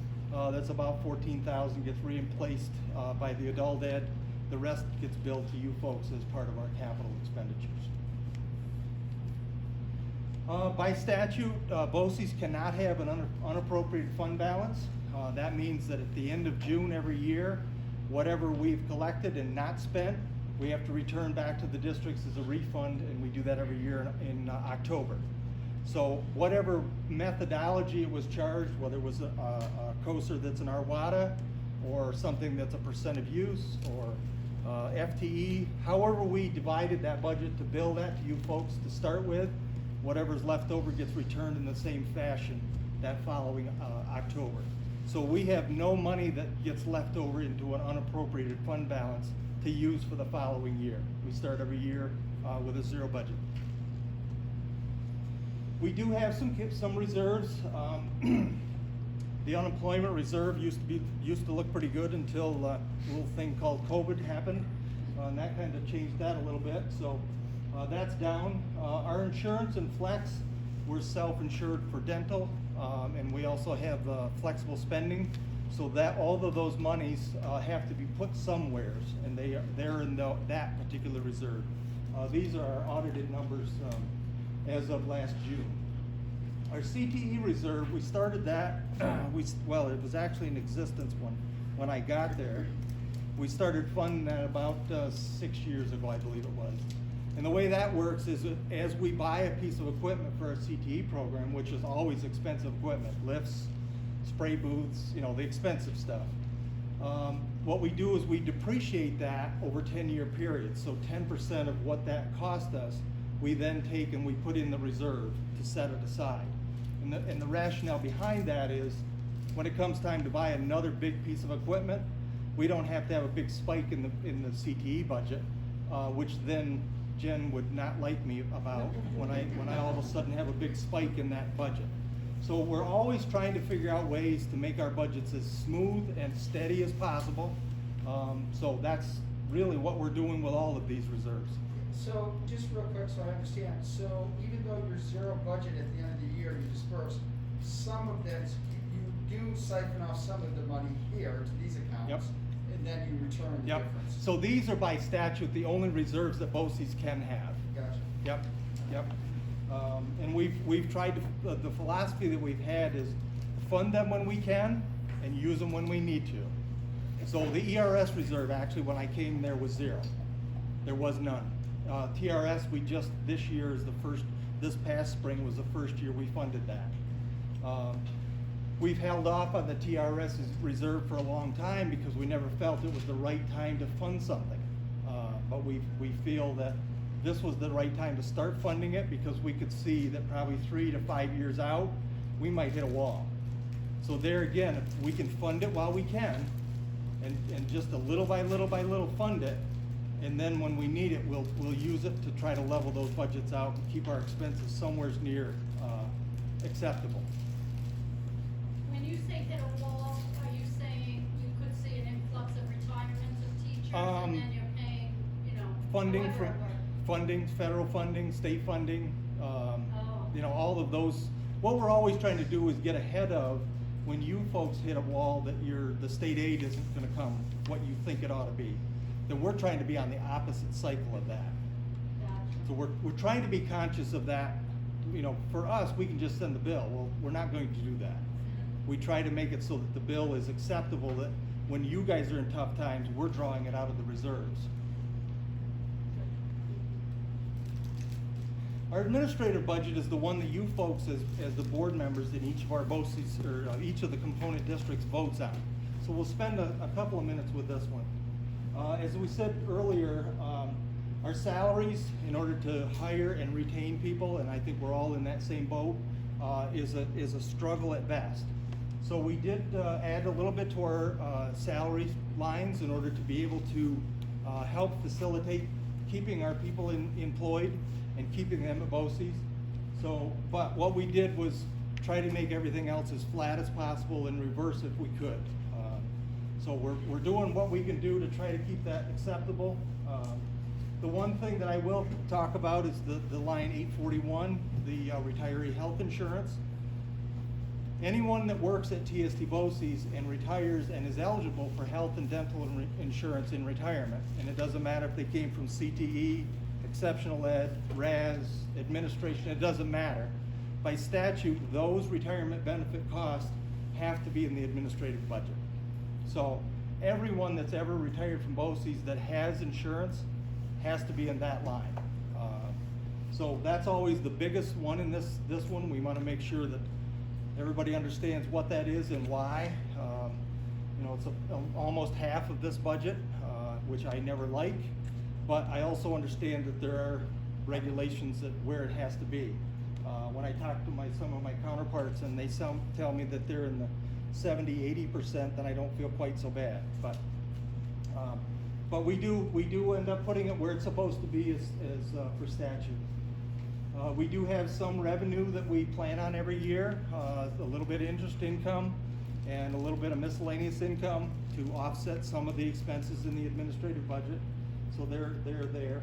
S18: That's about 14,000 gets replaced by the adult ed. The rest gets billed to you folks as part of our capital expenditures. By statute, BOCES cannot have an unappropriated fund balance. That means that at the end of June every year, whatever we've collected and not spent, we have to return back to the districts as a refund, and we do that every year in October. So whatever methodology it was charged, whether it was a COSR that's an Arwada, or something that's a percent of use, or FTE, however we divided that budget to bill that to you folks to start with, whatever's left over gets returned in the same fashion that following October. So we have no money that gets left over into an unappropriated fund balance to use for the following year. We start every year with a zero budget. We do have some reserves. The unemployment reserve used to look pretty good until a little thing called COVID happened, and that kind of changed that a little bit. So that's down. Our insurance and flex, we're self-insured for dental, and we also have flexible spending, so that all of those monies have to be put somewheres, and they're in that particular reserve. These are our audited numbers as of last June. Our CTE reserve, we started that, well, it was actually in existence when I got there. We started funding that about 6 years ago, I believe it was. And the way that works is as we buy a piece of equipment for our CTE program, which is always expensive equipment, lifts, spray booths, you know, the expensive stuff. What we do is we depreciate that over 10-year periods. So 10% of what that cost us, we then take and we put in the reserve to set it aside. And the rationale behind that is when it comes time to buy another big piece of equipment, we don't have to have a big spike in the CTE budget, which then Jen would not like me about when I all of a sudden have a big spike in that budget. So we're always trying to figure out ways to make our budgets as smooth and steady as possible. So that's really what we're doing with all of these reserves.
S19: So, just real quick so I understand, so even though you're zero budget at the end of the year, you disperse, some of that, you do siphon off some of the money here to these accounts.
S18: Yep.
S19: And then you return the
S18: Yep.
S19: difference.
S18: So these are by statute the only reserves that BOCES can have.
S19: Gotcha.
S18: Yep, yep. And we've tried to, the philosophy that we've had is fund them when we can and use them when we need to. So the ERS reserve, actually, when I came there was zero. There was none. TRS, we just, this year is the first, this past spring was the first year we funded that. We've held off on the TRS reserve for a long time because we never felt it was the right time to fund something. But we feel that this was the right time to start funding it because we could see that probably 3 to 5 years out, we might hit a wall. So there again, if we can fund it while we can, and just a little by little fund it, and then when we need it, we'll use it to try to level those budgets out and keep our expenses somewhere near acceptable.
S3: When you say hit a wall, are you saying you could see an influx of retirements of teachers and then you're paying, you know,
S18: Funding
S3: however
S18: from,
S3: it works?
S18: funding, federal funding, state funding,
S3: Oh.
S18: you know, all of those. What we're always trying to do is get ahead of when you folks hit a wall that the state aid isn't gonna come what you think it ought to be. Then we're trying to be on the opposite cycle of that. So we're trying to be conscious of that. You know, for us, we can just send the bill. Well, we're not going to do that. We try to make it so that the bill is acceptable, that when you guys are in tough times, we're drawing it out of the reserves. Our administrative budget is the one that you folks, as the board members in each of our BOCES, or each of the component districts votes on. So we'll spend a couple of minutes with this one. As we said earlier, our salaries, in order to hire and retain people, and I think we're all in that same boat, is a struggle at best. So we did add a little bit to our salary lines in order to be able to help facilitate keeping our people employed and keeping them at BOCES. So, but what we did was try to make everything else as flat as possible and reverse if we could. So we're doing what we can do to try to keep that acceptable. The one thing that I will talk about is the line 841, the retiree health insurance. Anyone that works at TSD BOCES and retires and is eligible for health and dental insurance in retirement, and it doesn't matter if they came from CTE, exceptional ed, RAS, administration, it doesn't matter. By statute, those retirement benefit costs have to be in the administrative budget. So everyone that's ever retired from BOCES that has insurance has to be in that line. So that's always the biggest one in this one. We want to make sure that everybody understands what that is and why. You know, it's almost half of this budget, which I never like, but I also understand that there are regulations that where it has to be. When I talk to some of my counterparts and they tell me that they're in the 70–80%, then I don't feel quite so bad. But we do end up putting it where it's supposed to be as for statute. We do have some revenue that we plan on every year, a little bit of interest income and a little bit of miscellaneous income to offset some of the expenses in the administrative budget. So they're there.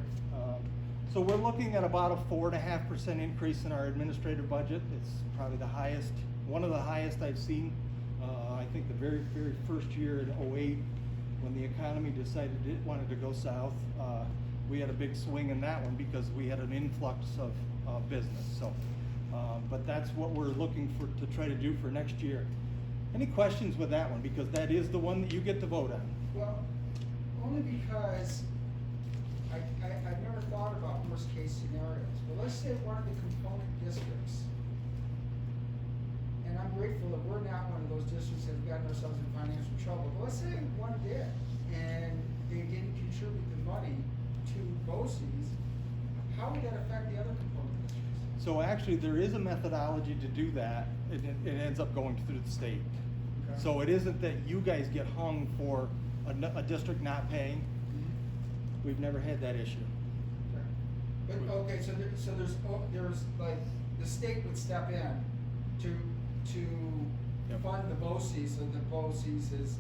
S18: So we're looking at about a 4.5% increase in our administrative budget. It's probably the highest, one of the highest I've seen. I think the very first year in '08, when the economy decided it wanted to go south, we had a big swing in that one because we had an influx of business. So, but that's what we're looking for to try to do for next year. Any questions with that one? Because that is the one that you get to vote on.
S19: Well, only because I've never thought about worst case scenarios. But let's say one of the component districts, and I'm grateful that we're not one of those districts that have gotten ourselves in financial trouble. But let's say one did, and they didn't contribute the money to BOCES, how would that affect the other component districts?
S18: So actually, there is a methodology to do that. It ends up going through the state.
S19: Okay.
S18: So it isn't that you guys get hung for a district not paying. We've never had that issue.
S19: Okay. But, okay, so there's like, the state would step in to
S18: Yep.
S19: fund the BOCES, so the BOCES is,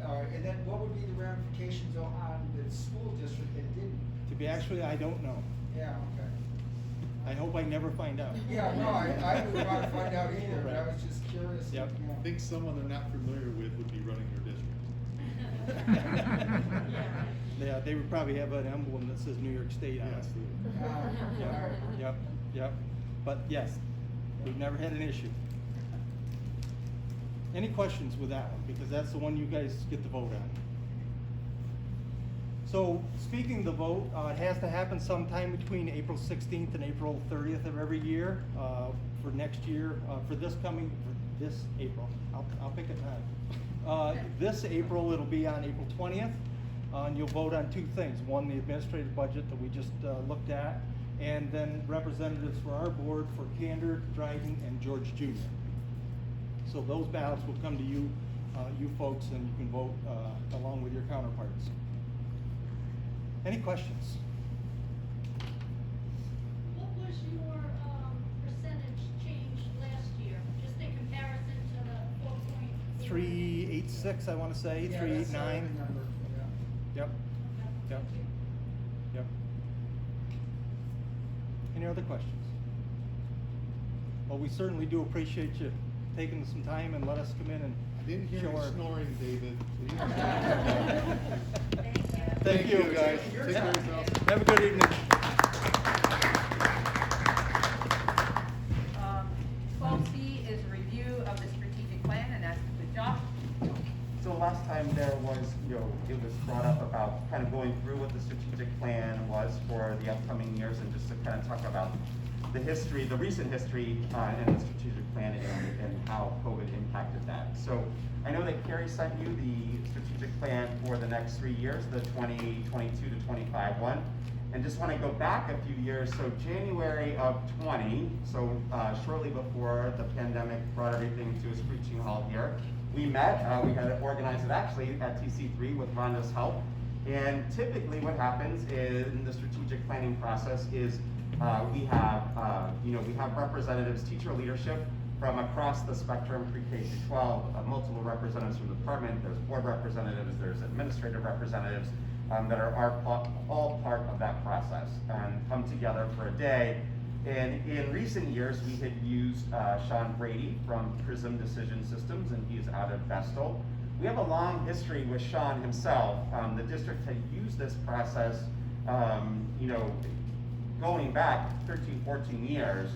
S19: and then what would be the ramifications on the school district that didn't?
S18: To be actually, I don't know.
S19: Yeah, okay.
S18: I hope I never find out.
S19: Yeah, no, I wouldn't want to find out either, but I
S18: Right.
S19: was just curious.
S18: Yep.
S19: Yeah.
S17: I think someone they're not familiar with would be running your district.
S18: Yeah, they would probably have an emblem that says New York State on it. Yep, yep, yep. But yes, we've never had an issue. Any questions with that one? Because that's the one you guys get to vote on. So, speaking of the vote, it has to happen sometime between April 16th and April 30th of every year, for next year, for this April. I'll pick a time. This April, it'll be on April 20th, and you'll vote on two things. One, the administrative budget that we just looked at, and then representatives for our board for Candor, Dryden, and George Jr. So those ballots will come to you, you folks, and you can vote along with your counterparts. Any questions?
S3: What was your, percentage change last year, just in comparison to the 4.?
S18: 386, I want to say,
S19: Yeah,
S18: 389.
S19: that's the number, yeah.
S18: Yep, yep, yep. Any other questions? Well, we certainly do appreciate you taking some time and let us come in and
S17: Didn't hear
S18: show
S17: you
S18: our.
S17: snoring, David.
S18: Thank you, guys.
S17: Take care of yourself.
S18: Have a good evening.
S5: 12C is a review of the strategic plan, and that's with Josh.
S6: So last time there was, it was brought up about kind of going through what the strategic plan was for the upcoming years, and just to kind of talk about the history, the recent history, and the strategic plan and how COVID impacted that. So I know that Carrie sent you the strategic plan for the next 3 years, the 2022 to 25 one. And just want to go back a few years. So January of 20, so shortly before the pandemic brought everything to a screeching halt here, we met, we had it organized actually at TC3 with Rhonda's help. And typically what happens in the strategic planning process is we have representatives, teacher leadership from across the spectrum, pre-K to 12, multiple representatives from the department, there's board representatives, there's administrative representatives that are all part of that process and come together for a day. And in recent years, we had used Sean Brady from Prism Decision Systems, and he's out of Vestal. We have a long history with Sean himself. The district had used this process, going back 13, 14 years.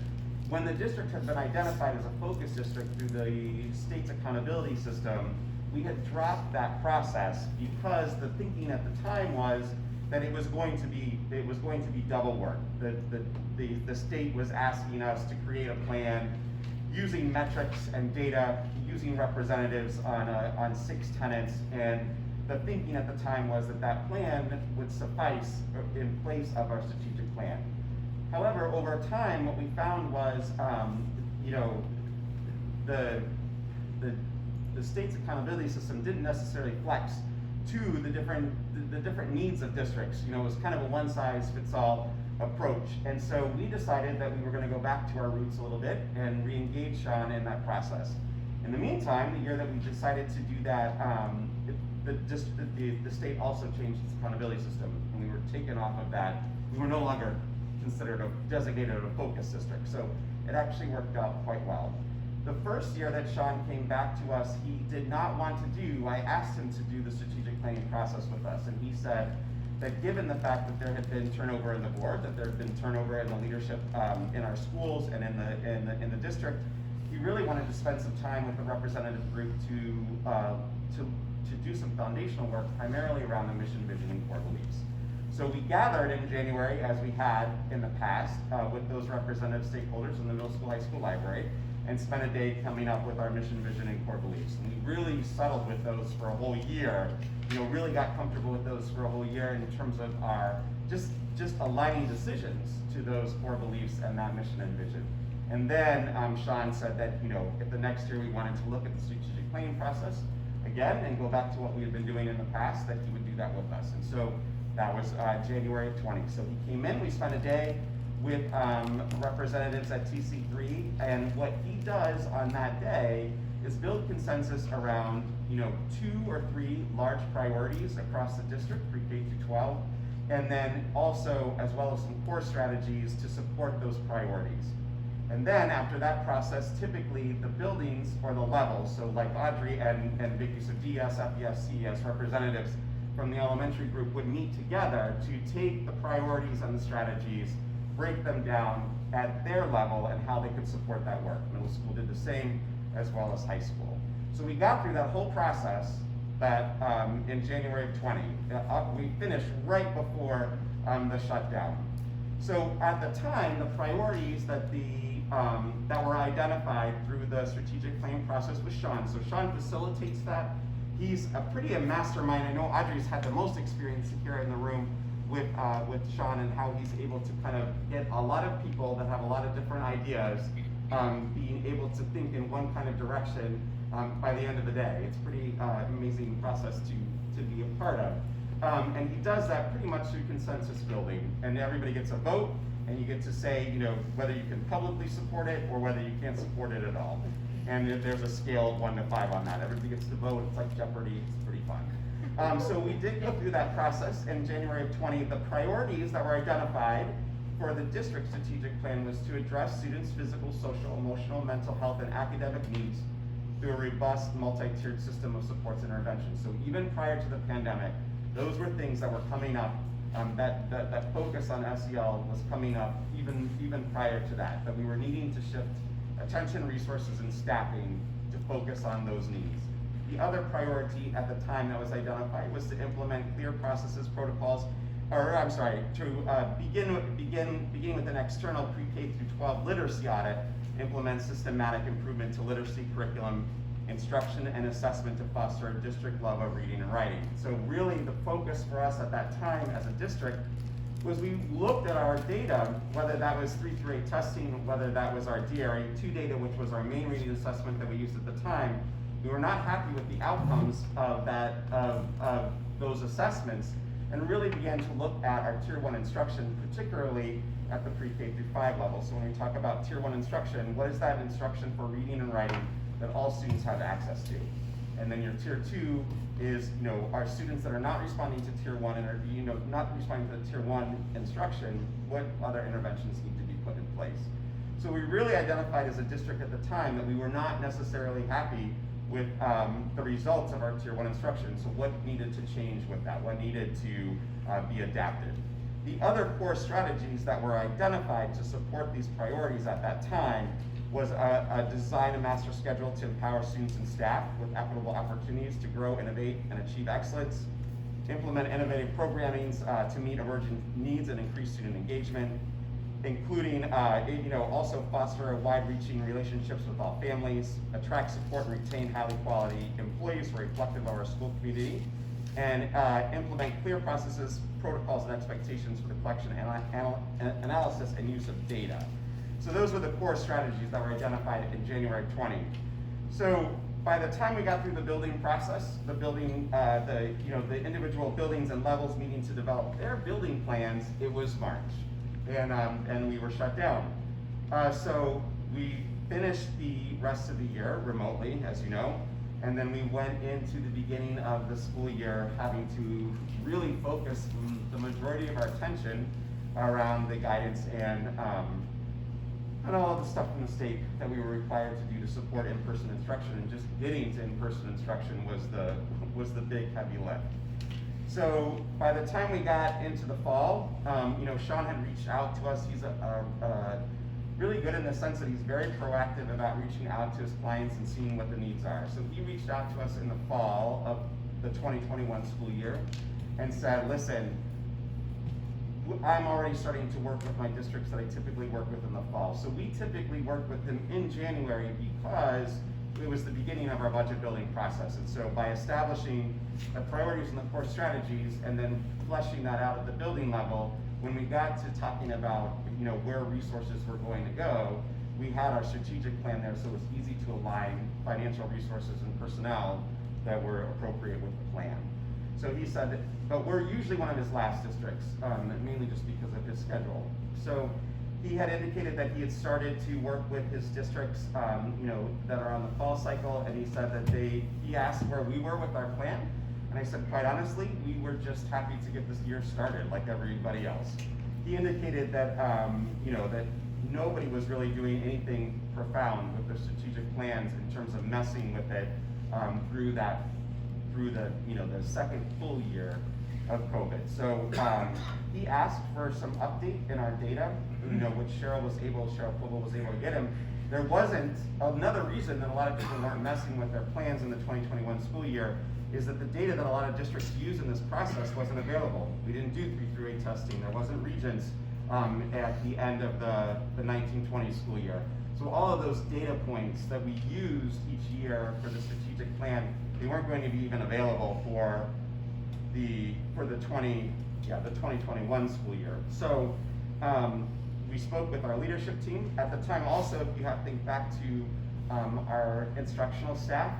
S6: When the district had been identified as a focus district through the state's accountability system, we had dropped that process because the thinking at the time was that it was going to be double work. The state was asking us to create a plan using metrics and data, using representatives on 6 tenants, and the thinking at the time was that plan would suffice in place of our strategic plan. However, over time, what we found was, the state's accountability system didn't necessarily flex to the different needs of districts. It was kind of a one-size-fits-all approach. And so we decided that we were going to go back to our roots a little bit and re-engage Sean in that process. In the meantime, the year that we decided to do that, the state also changed its accountability system, and we were taken off of that. We were no longer designated a focus district. So it actually worked out quite well. The first year that Sean came back to us, he did not want to do, I asked him to do the strategic planning process with us, and he said that given the fact that there had been turnover in the board, that there had been turnover in the leadership in our schools and in the district, he really wanted to spend some time with the representative group to do some foundational work, primarily around the mission, vision, and core beliefs. So we gathered in January, as we had in the past, with those representative stakeholders in the middle school, high school library, and spent a day coming up with our mission, vision, and core beliefs. And we really settled with those for a whole year, really got comfortable with those for a whole year in terms of our just aligning decisions to those core beliefs and that mission and vision. And then Sean said that, if the next year we wanted to look at the strategic planning process again and go back to what we had been doing in the past, that he would do that with us. And so That was January of 20. So he came in, we spent a day with representatives at TC3, and what he does on that day is build consensus around 2 or 3 large priorities across the district, pre-K through 12, and then also as well as some core strategies to support those priorities. And then after that process, typically the buildings or the levels, so like Audrey and Vicky, so DS, FES, CES representatives from the elementary group would meet together to take the priorities and the strategies, break them down at their level and how they could support that work. Middle school did the same, as well as high school. So we got through that whole process that in January of 20. We finished right before the shutdown. So at the time, the priorities that that were identified through the strategic plan process was Sean. So Sean facilitates that. He's a mastermind. I know Audrey's had the most experience here in the room with Sean and how he's able to kind of get a lot of people that have a lot of different ideas being able to think in one kind of direction by the end of the day. It's a pretty amazing process to be a part of. And he does that pretty much through consensus building. And everybody gets a vote, and you get to say, whether you can publicly support it or whether you can't support it at all. And there's a scale of 1 to 5 on that. Everybody gets to vote. It's like Jeopardy. It's pretty fun. So we did go through that process in January of 20. The priorities that were identified for the district strategic plan was to address students' physical, social, emotional, mental health, and academic needs through a robust, multi-tiered system of supports and interventions. So even prior to the pandemic, those were things that were coming up. That focus on SEL was coming up even prior to that we were needing to shift attention, resources, and staffing to focus on those needs. The other priority at the time that was identified was to implement clear processes, protocols, to begin with an external pre-K through 12 literacy audit, implement systematic improvement to literacy curriculum, instruction and assessment to foster a district love of reading and writing. So really the focus for us at that time as a district was we looked at our data, whether that was 3 through 8 testing, whether that was our DRA2 data, which was our main reading assessment that we used at the time. We were not happy with the outcomes of those assessments, and really began to look at our Tier 1 instruction, particularly at the pre-K through 5 level. So when we talk about Tier 1 instruction, what is that instruction for reading and writing that all students have access to? And then your Tier 2 is, our students that are not responding to Tier 1 and are, not responding to the Tier 1 instruction, what other interventions need to be put in place? So we really identified as a district at the time that we were not necessarily happy with the results of our Tier 1 instruction. So what needed to change with that? What needed to be adapted? The other core strategies that were identified to support these priorities at that time was design a master schedule to empower students and staff with equitable opportunities to grow, innovate, and achieve excellence, implement innovative programming to meet emerging needs and increase student engagement, including also foster wide-reaching relationships with all families, attract, support, and retain highly quality employees who are reflective of our school community, and implement clear processes, protocols, and expectations for the collection, analysis, and use of data. So those were the core strategies that were identified in January 20. So by the time we got through the building process, the individual buildings and levels needing to develop their building plans, it was March, and we were shut down. So we finished the rest of the year remotely, as you know, and then we went into the beginning of the school year having to really focus the majority of our attention around the guidance and all the stuff from the state that we were required to do to support in-person instruction, and just getting to in-person instruction was the big heavy lift. So by the time we got into the fall, Sean had reached out to us. He's really good in the sense that he's very proactive about reaching out to his clients and seeing what the needs are. So he reached out to us in the fall of the 2021 school year and said, listen, I'm already starting to work with my districts that I typically work with in the fall. So we typically work with them in January because it was the beginning of our budget building process. And so by establishing the priorities and the core strategies and then fleshing that out at the building level, when we got to talking about where resources were going to go, we had our strategic plan there, so it was easy to align financial resources and personnel that were appropriate with the plan. So he said, but we're usually one of his last districts, mainly just because of his schedule. So he had indicated that he had started to work with his districts, that are on the fall cycle, and he said that he asked where we were with our plan, and I said, quite honestly, we were just happy to get this year started like everybody else. He indicated that, that nobody was really doing anything profound with their strategic plans in terms of messing with it through the second full year of COVID. So he asked for some update in our data, which Cheryl Fogel was able to get him. There wasn't, another reason that a lot of people weren't messing with their plans in the 2021 school year is that the data that a lot of districts use in this process wasn't available. We didn't do 3 through 8 testing. There wasn't regions at the end of the 1920 school year. So all of those data points that we used each year for the strategic plan, they weren't going to be even available for the 2021 school year. So we spoke with our leadership team at the time. Also, if you have to think back to our instructional staff,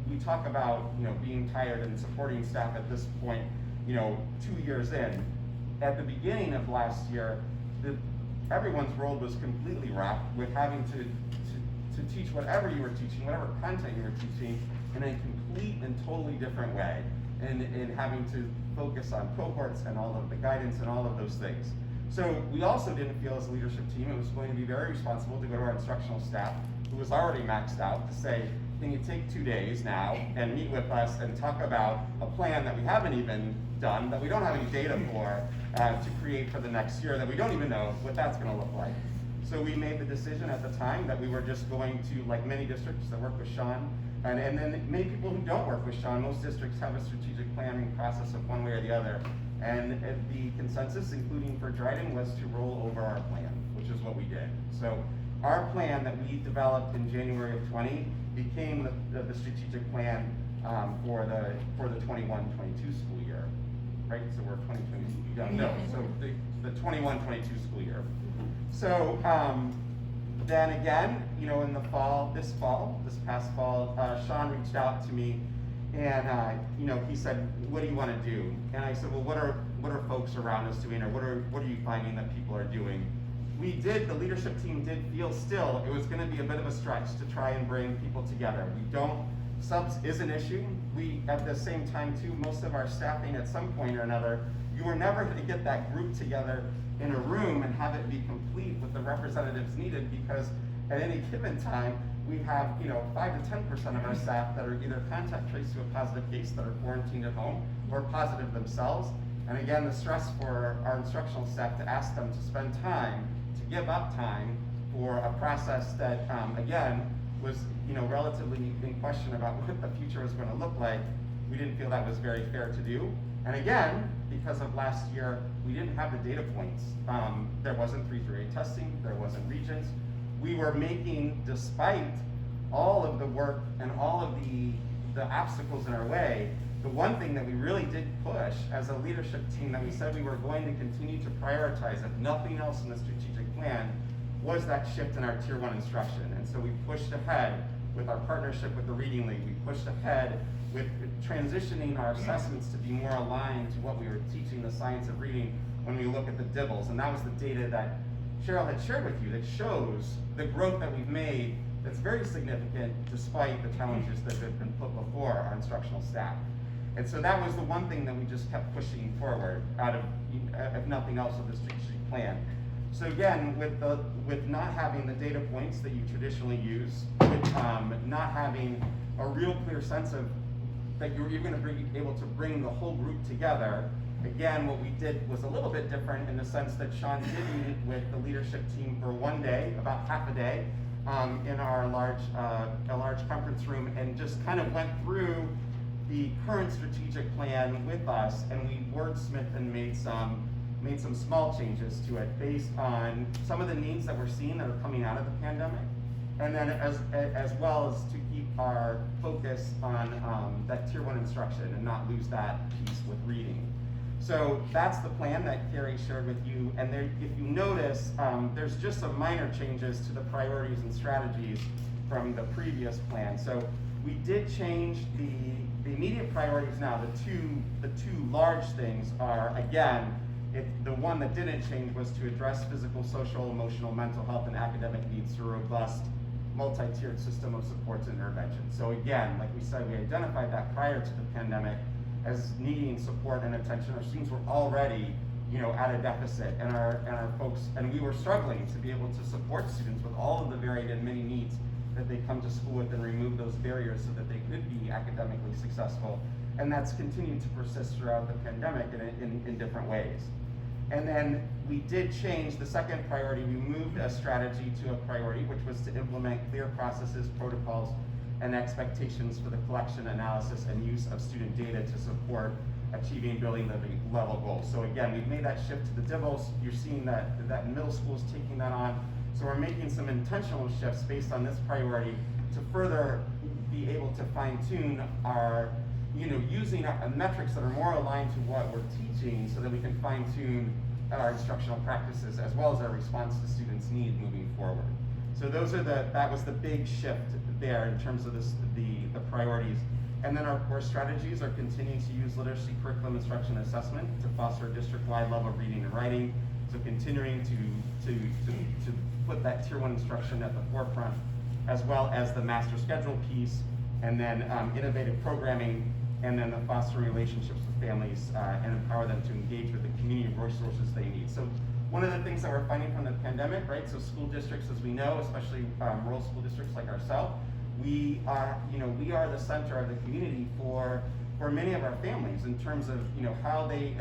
S6: we talk about being tired and supporting staff at this point, 2 years in. At the beginning of last year, everyone's world was completely wrapped with having to teach whatever you were teaching, whatever content you were teaching, in a complete and totally different way, and having to focus on cohorts and all of the guidance and all of those things. So we also didn't feel as a leadership team it was going to be very responsible to go to our instructional staff, who was already maxed out, to say, can you take 2 days now and meet with us and talk about a plan that we haven't even done, that we don't have any data for, to create for the next year, that we don't even know what that's going to look like. So we made the decision at the time that we were just going to, like many districts that work with Sean, and then many people who don't work with Sean, most districts have a strategic planning process of one way or the other. And the consensus, including for Dryden, was to roll over our plan, which is what we did. So our plan that we developed in January of 20 became the strategic plan for the 21-22 school year, right? So we're 2020, no, so the 21-22 school year. So then again, in the this past fall, Sean reached out to me, and he said, what do you want to do? And I said, well, what are folks around us doing, or what are you finding that people are doing? The leadership team did feel still it was going to be a bit of a stretch to try and bring people together. Subs is an issue. We, at the same time too, most of our staffing at some point or another, you were never going to get that group together in a room and have it be complete with the representatives needed, because at any given time, we have 5 to 10% of our staff that are either contact traced to a positive case that are quarantined at home or positive themselves. And again, the stress for our instructional staff to ask them to spend time, to give up time for a process that, again, was relatively in question about what the future was going to look like, we didn't feel that was very fair to do. And again, because of last year, we didn't have the data points. There wasn't 3 through 8 testing, there wasn't regions. We were making, despite all of the work and all of the obstacles in our way, the one thing that we really did push as a leadership team that we said we were going to continue to prioritize, if nothing else in the strategic plan, was that shift in our Tier 1 instruction. And so we pushed ahead with our partnership with the Reading League. We pushed ahead with transitioning our assessments to be more aligned to what we were teaching, the science of reading, when we look at the DIBELS. And that was the data that Cheryl had shared with you that shows the growth that we've made that's very significant despite the challenges that have been put before our instructional staff. And so that was the one thing that we just kept pushing forward out of, if nothing else, of the strategic plan. So again, with not having the data points that you traditionally use, with not having a real clear sense of that you're going to be able to bring the whole group together, again, what we did was a little bit different in the sense that Sean did meet with the leadership team for one day, about half a day, in our large conference room, and just kind of went through the current strategic plan with us, and we wordsmithed and made some small changes to it based on some of the needs that we're seeing that are coming out of the pandemic, and then as well as to keep our focus on that Tier 1 instruction and not lose that piece with reading. So that's the plan that Carrie shared with you, and there, if you notice, there's just some minor changes to the priorities and strategies from the previous plan. So we did change the the immediate priorities now, the two large things are, again, the one that didn't change was to address physical, social, emotional, mental health, and academic needs through a robust, multi-tiered system of supports and interventions. So again, like we said, we identified that prior to the pandemic as needing support and attention. Our students were already, at a deficit, and our folks, and we were struggling to be able to support students with all of the varied and many needs that they come to school with and remove those barriers so that they could be academically successful. And that's continued to persist throughout the pandemic in different ways. And then we did change the second priority. We moved a strategy to a priority, which was to implement clear processes, protocols, and expectations for the collection, analysis, and use of student data to support achieving building level goals. So again, we've made that shift to the DIBELS. You're seeing that middle school is taking that on. So we're making some intentional shifts based on this priority to further be able to fine tune our, using metrics that are more aligned to what we're teaching so that we can fine tune our instructional practices as well as our response to students' need moving forward. So that was the big shift there in terms of the priorities. And then our core strategies are continuing to use literacy curriculum instruction and assessment to foster a district-wide level of reading and writing. So continuing to put that tier 1 instruction at the forefront, as well as the master schedule piece, and then innovative programming, and then the fostering relationships with families and empower them to engage with the community resources they need. So one of the things that we're finding from the pandemic, right? So school districts, as we know, especially rural school districts like ourselves, we are the center of the community for many of our families in terms of how they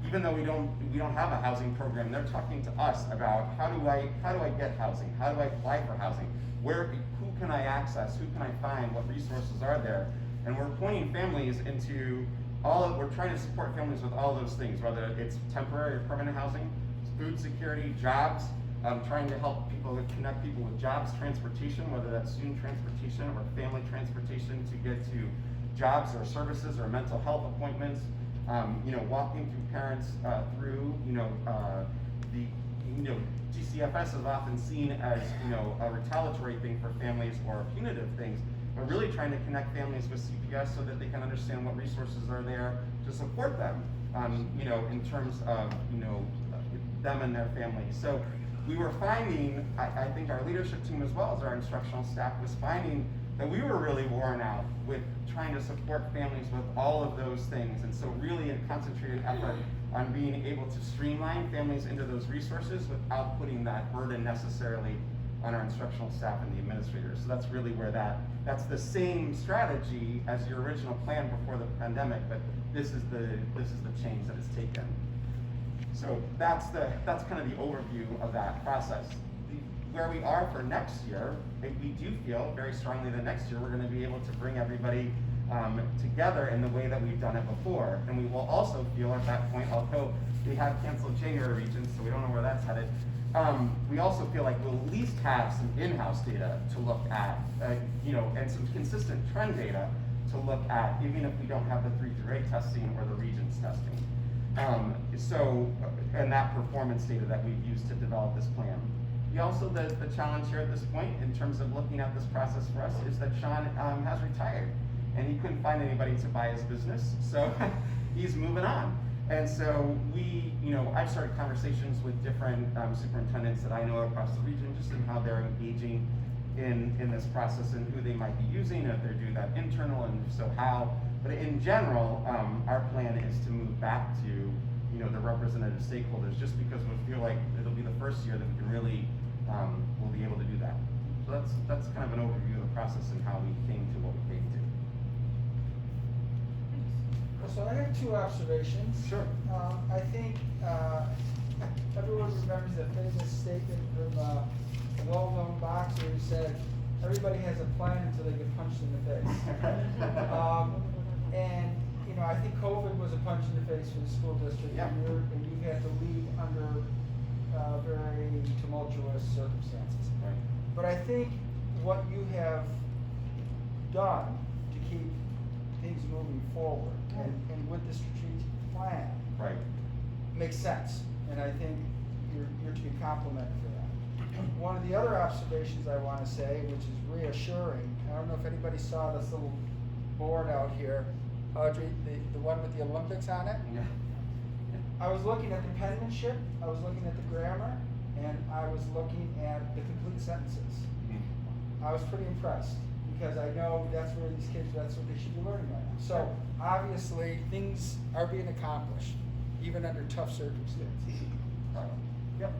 S6: even though we don't have a housing program, they're talking to us about how do I get housing? How do I apply for housing? Who can I access? Who can I find? What resources are there? And we're pointing families into we're trying to support families with all those things, whether it's temporary or permanent housing, food security, jobs, trying to help connect people with jobs, transportation, whether that's student transportation or family transportation to get to jobs or services or mental health appointments, walking through parents through, GCFS is often seen as, a retaliatory thing for families or punitive things, but really trying to connect families with CPS so that they can understand what resources are there to support them, in terms of, them and their families. So we were finding, I think our leadership team as well as our instructional staff was finding that we were really worn out with trying to support families with all of those things. And so really a concentrated effort on being able to streamline families into those resources without putting that burden necessarily on our instructional staff and the administrators. So that's really where that's the same strategy as your original plan before the pandemic, but this is the change that it's taken. So that's kind of the overview of that process. Where we are for next year, we do feel very strongly that next year we're going to be able to bring everybody together in the way that we've done it before. And we will also feel at that point, although we have canceled January regions, so we don't know where that's headed, we also feel like we'll at least have some in-house data to look at, and some consistent trend data to look at, even if we don't have the 3-8 testing or the regions testing. And that performance data that we've used to develop this plan. Also, the challenge here at this point, in terms of looking at this process for us, is that Sean has retired, and he couldn't find anybody to buy his business, so he's moving on. And so I've started conversations with different superintendents that I know across the region, just in how they're engaging in this process and who they might be using, if they're doing that internal, and if so how. But in general, our plan is to move back to the representative stakeholders, just because we feel like it'll be the first year that we can really we'll be able to do that. So that's kind of an overview of the process and how we came to what we came to.
S19: So I have 2 observations.
S6: Sure.
S19: I think everyone remembers the famous statement from a well-known boxer who said, "Everybody has a plan until they get punched in the face." And I think COVID was a punch in the face for the school district,
S6: yeah.
S19: and you had to lead under very tumultuous circumstances.
S6: Right.
S19: But I think what you have done to keep things moving forward and with the strategic plan,
S6: right,
S19: makes sense. And I think you're to be complimented for that. One of the other observations I want to say, which is reassuring, I don't know if anybody saw this little board out here, Audrey, the one with the Olympics on it.
S6: Yeah.
S19: I was looking at the penmanship, I was looking at the grammar, and I was looking at the complete sentences. I was pretty impressed, because I know that's where these kids, that's what they should be learning right now. So, obviously, things are being accomplished, even under tough circumstances. Yep.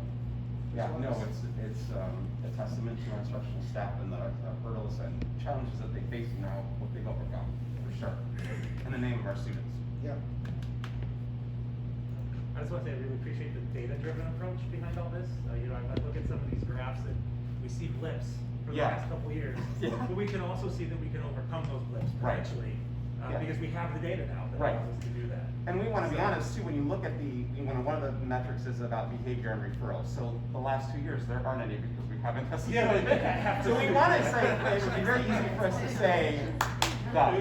S6: Yeah, no, it's a testament to our instructional staff and the hurdles and challenges that they face and now what they've overcome, for sure, in the name of our students.
S19: Yeah.
S20: I just want to say I really appreciate the data-driven approach behind all this. You know, I look at some of these graphs and we see blips for the
S6: Yeah.
S20: last couple of years,
S6: Yeah.
S20: but we can also see that we can overcome those blips
S6: Right.
S20: potentially,
S6: Yeah.
S20: because we have the data now that
S6: Right.
S20: allows us to do that.
S6: And we want to be honest too, when you look at one of the metrics is about behavior and referrals. So the last 2 years, there aren't any because we haven't necessarily been. So we want to say, it would be very easy for us to say that.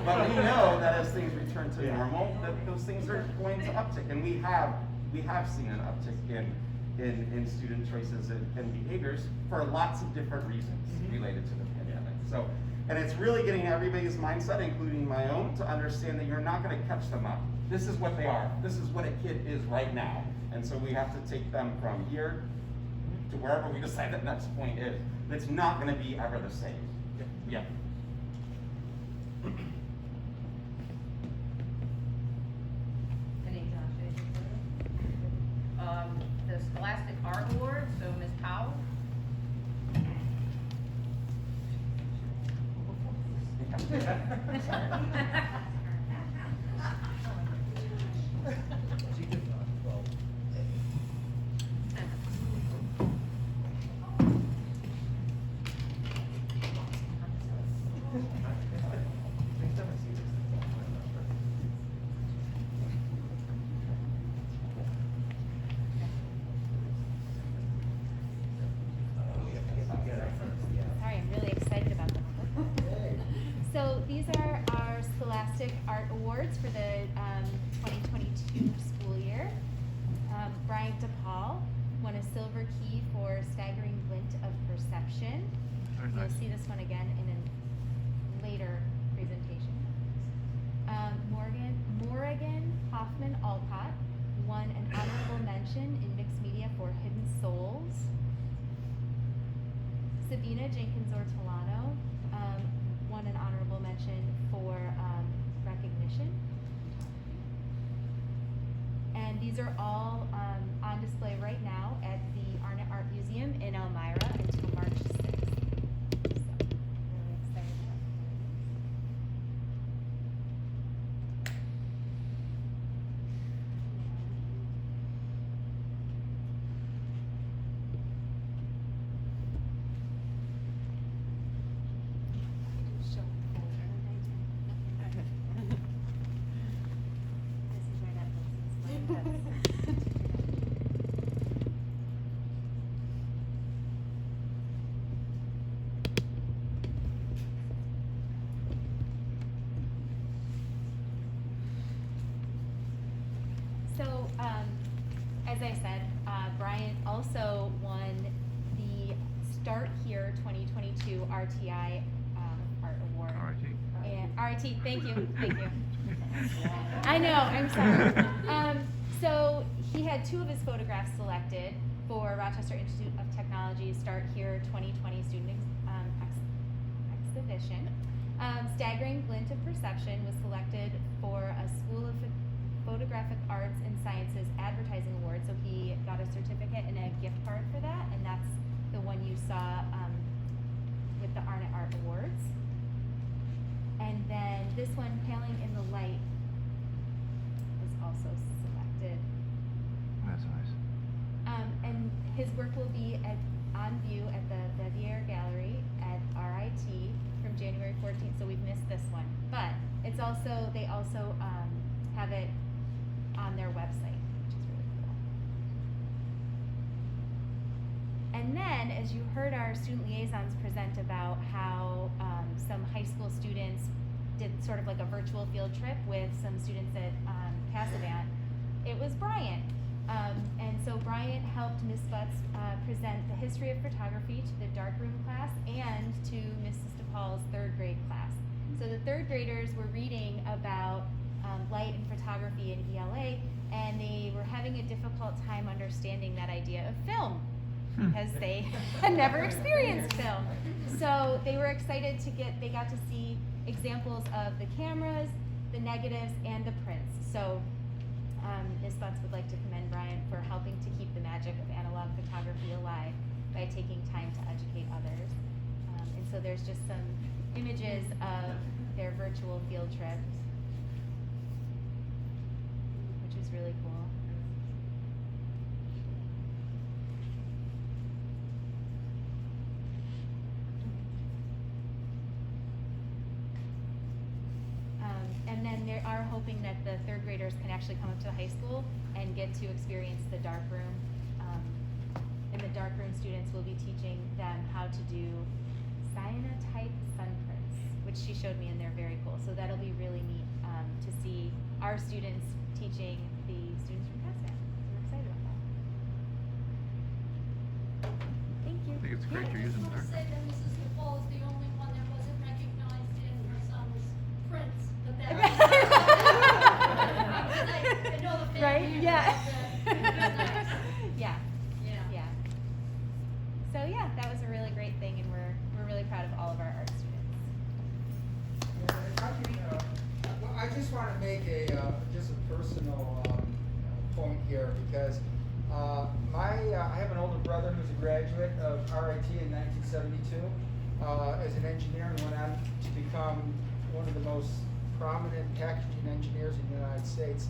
S6: But we know that as things return to normal, that those things are going to uptick. And we have seen an uptick in student choices and behaviors for lots of different reasons related to the pandemic. So, and it's really getting everybody's mindset, including my own, to understand that you're not going to catch them up. This is what they are. This is what a kid is right now. And so we have to take them from here to wherever we decide that next point is. It's not going to be ever the same. Yeah.
S5: The Scholastic Art Award, so Ms. Powell.
S11: Sorry, I'm really excited about them. So these are our Scholastic Art Awards for the 2022 school year. Bryant DePaul won a silver key for Staggering Glint of Perception. You'll see this one again in a later presentation. Morrigan Hoffman Alcott won an honorable mention in mixed media for Hidden Souls. Sabina Jenkins Ortolano won an honorable mention for recognition. And these are all on display right now at the Arnett Art Museum in Elmira until March 6th. So, really excited about that. So, as I said, Bryant also won the Start Here 2022 RTI Art Award. And RT, thank you. I know, I'm sorry. So he had 2 of his photographs selected for Rochester Institute of Technology's Start Here 2020 Student Exhibition. Staggering Glint of Perception was selected for a School of Photographic Arts and Sciences Advertising Award, so he got a certificate and a gift card for that, and that's the one you saw with the Arnett Art Awards. And then this one, Paling in the Light, was also selected.
S4: That's nice.
S11: And his work will be on view at the Bevier Gallery at RIT from January 14th, so we've missed this one. But it's also, they also have it on their website, which is really cool. And then, as you heard our student liaisons present about how some high school students did sort of like a virtual field trip with some students at Cassavant, it was Bryant. And so Bryant helped Ms. Butts present the history of photography to the darkroom class and to Mrs. DePaul's 3rd grade class. So the third graders were reading about light and photography in ELA, and they were having a difficult time understanding that idea of film because they had never experienced film. So they were excited they got to see examples of the cameras, the negatives, and the prints. So Ms. Butts would like to commend Brian for helping to keep the magic of analog photography alive by taking time to educate others. And so there's just some images of their virtual field trip, which is really cool. And then they are hoping that the third graders can actually come up to the high school and get to experience the dark room. And the dark room students will be teaching them how to do cyanotype sun prints, which she showed me, and they're very cool. So that'll be really neat to see our students teaching the students from CASVAT. We're excited about that. Thank you.
S4: I think it's great you're using
S3: I
S4: dark.
S3: just want to say that Mrs. DePaul is the only one that wasn't recognized in her son's prints, but that was. I know the family.
S11: Right? Yeah.
S3: It was nice.
S11: Yeah.
S3: Yeah.
S11: Yeah. So yeah, that was a really great thing, and we're really proud of all of our art students.
S19: Well, I just want to make just a personal point here because I have an older brother who's a graduate of RIT in 1972 as an engineer and went on to become one of the most prominent packaging engineers in the United States.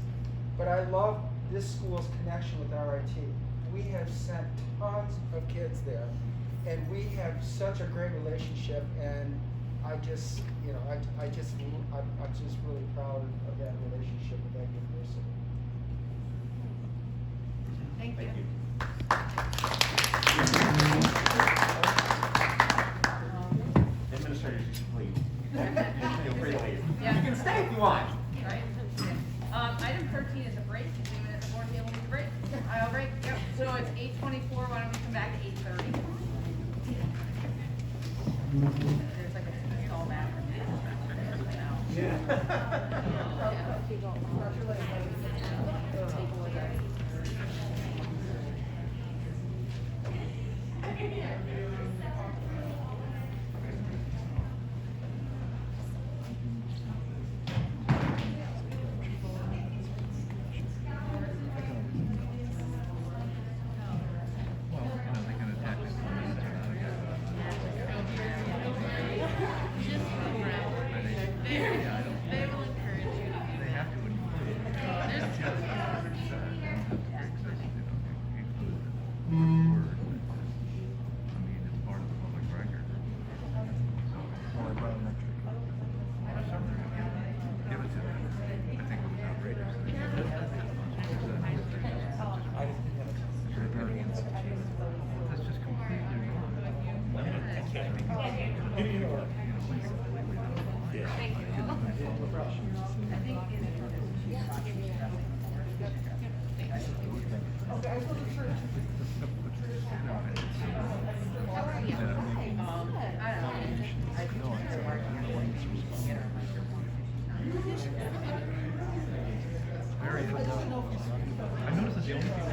S19: But I love this school's connection with RIT. We have sent tons of kids there, and we have such a great relationship. And I'm just really proud of that relationship with that university.
S5: Thank you.
S6: Administrators, please. Feel free to leave.
S5: Yeah.
S6: You can stay if you want.
S5: Right? Item 13 is a break. Does anyone at the board table need a break? Aisle break? Yep. So it's 8:24. Why don't we come back at 8:30? There's like a stall bathroom.
S4: They can attach it to the means or not again. Yeah, I don't. They will encourage you. They have to include. That's the other part. It's word. I mean, it's part of the public record. So, give it to them. I think it was outrageous. That's just completely wrong. Very interesting. I noticed that the only people in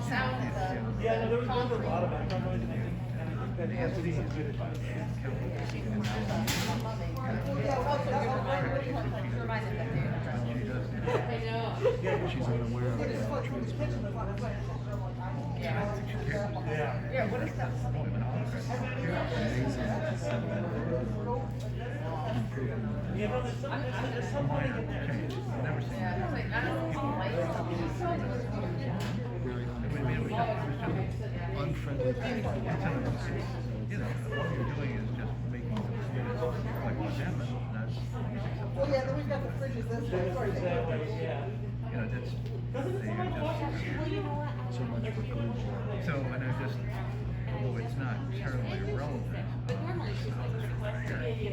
S4: chat
S20: Yeah, no, there was a lot of background noise, and I think that Dcsd is good advice.
S13: She's unaware of that.
S20: Yeah, what is that? Yeah, no, there's some money in there.
S4: Never seen that.
S13: Unfriendly.
S4: You know, what you're doing is just making the students like what's happened. That's
S2: Well, yeah, then we've got the fridges, that's
S20: Yeah.
S4: you know, that's
S13: So much for food.
S4: so and I just although it's not terribly irrelevant,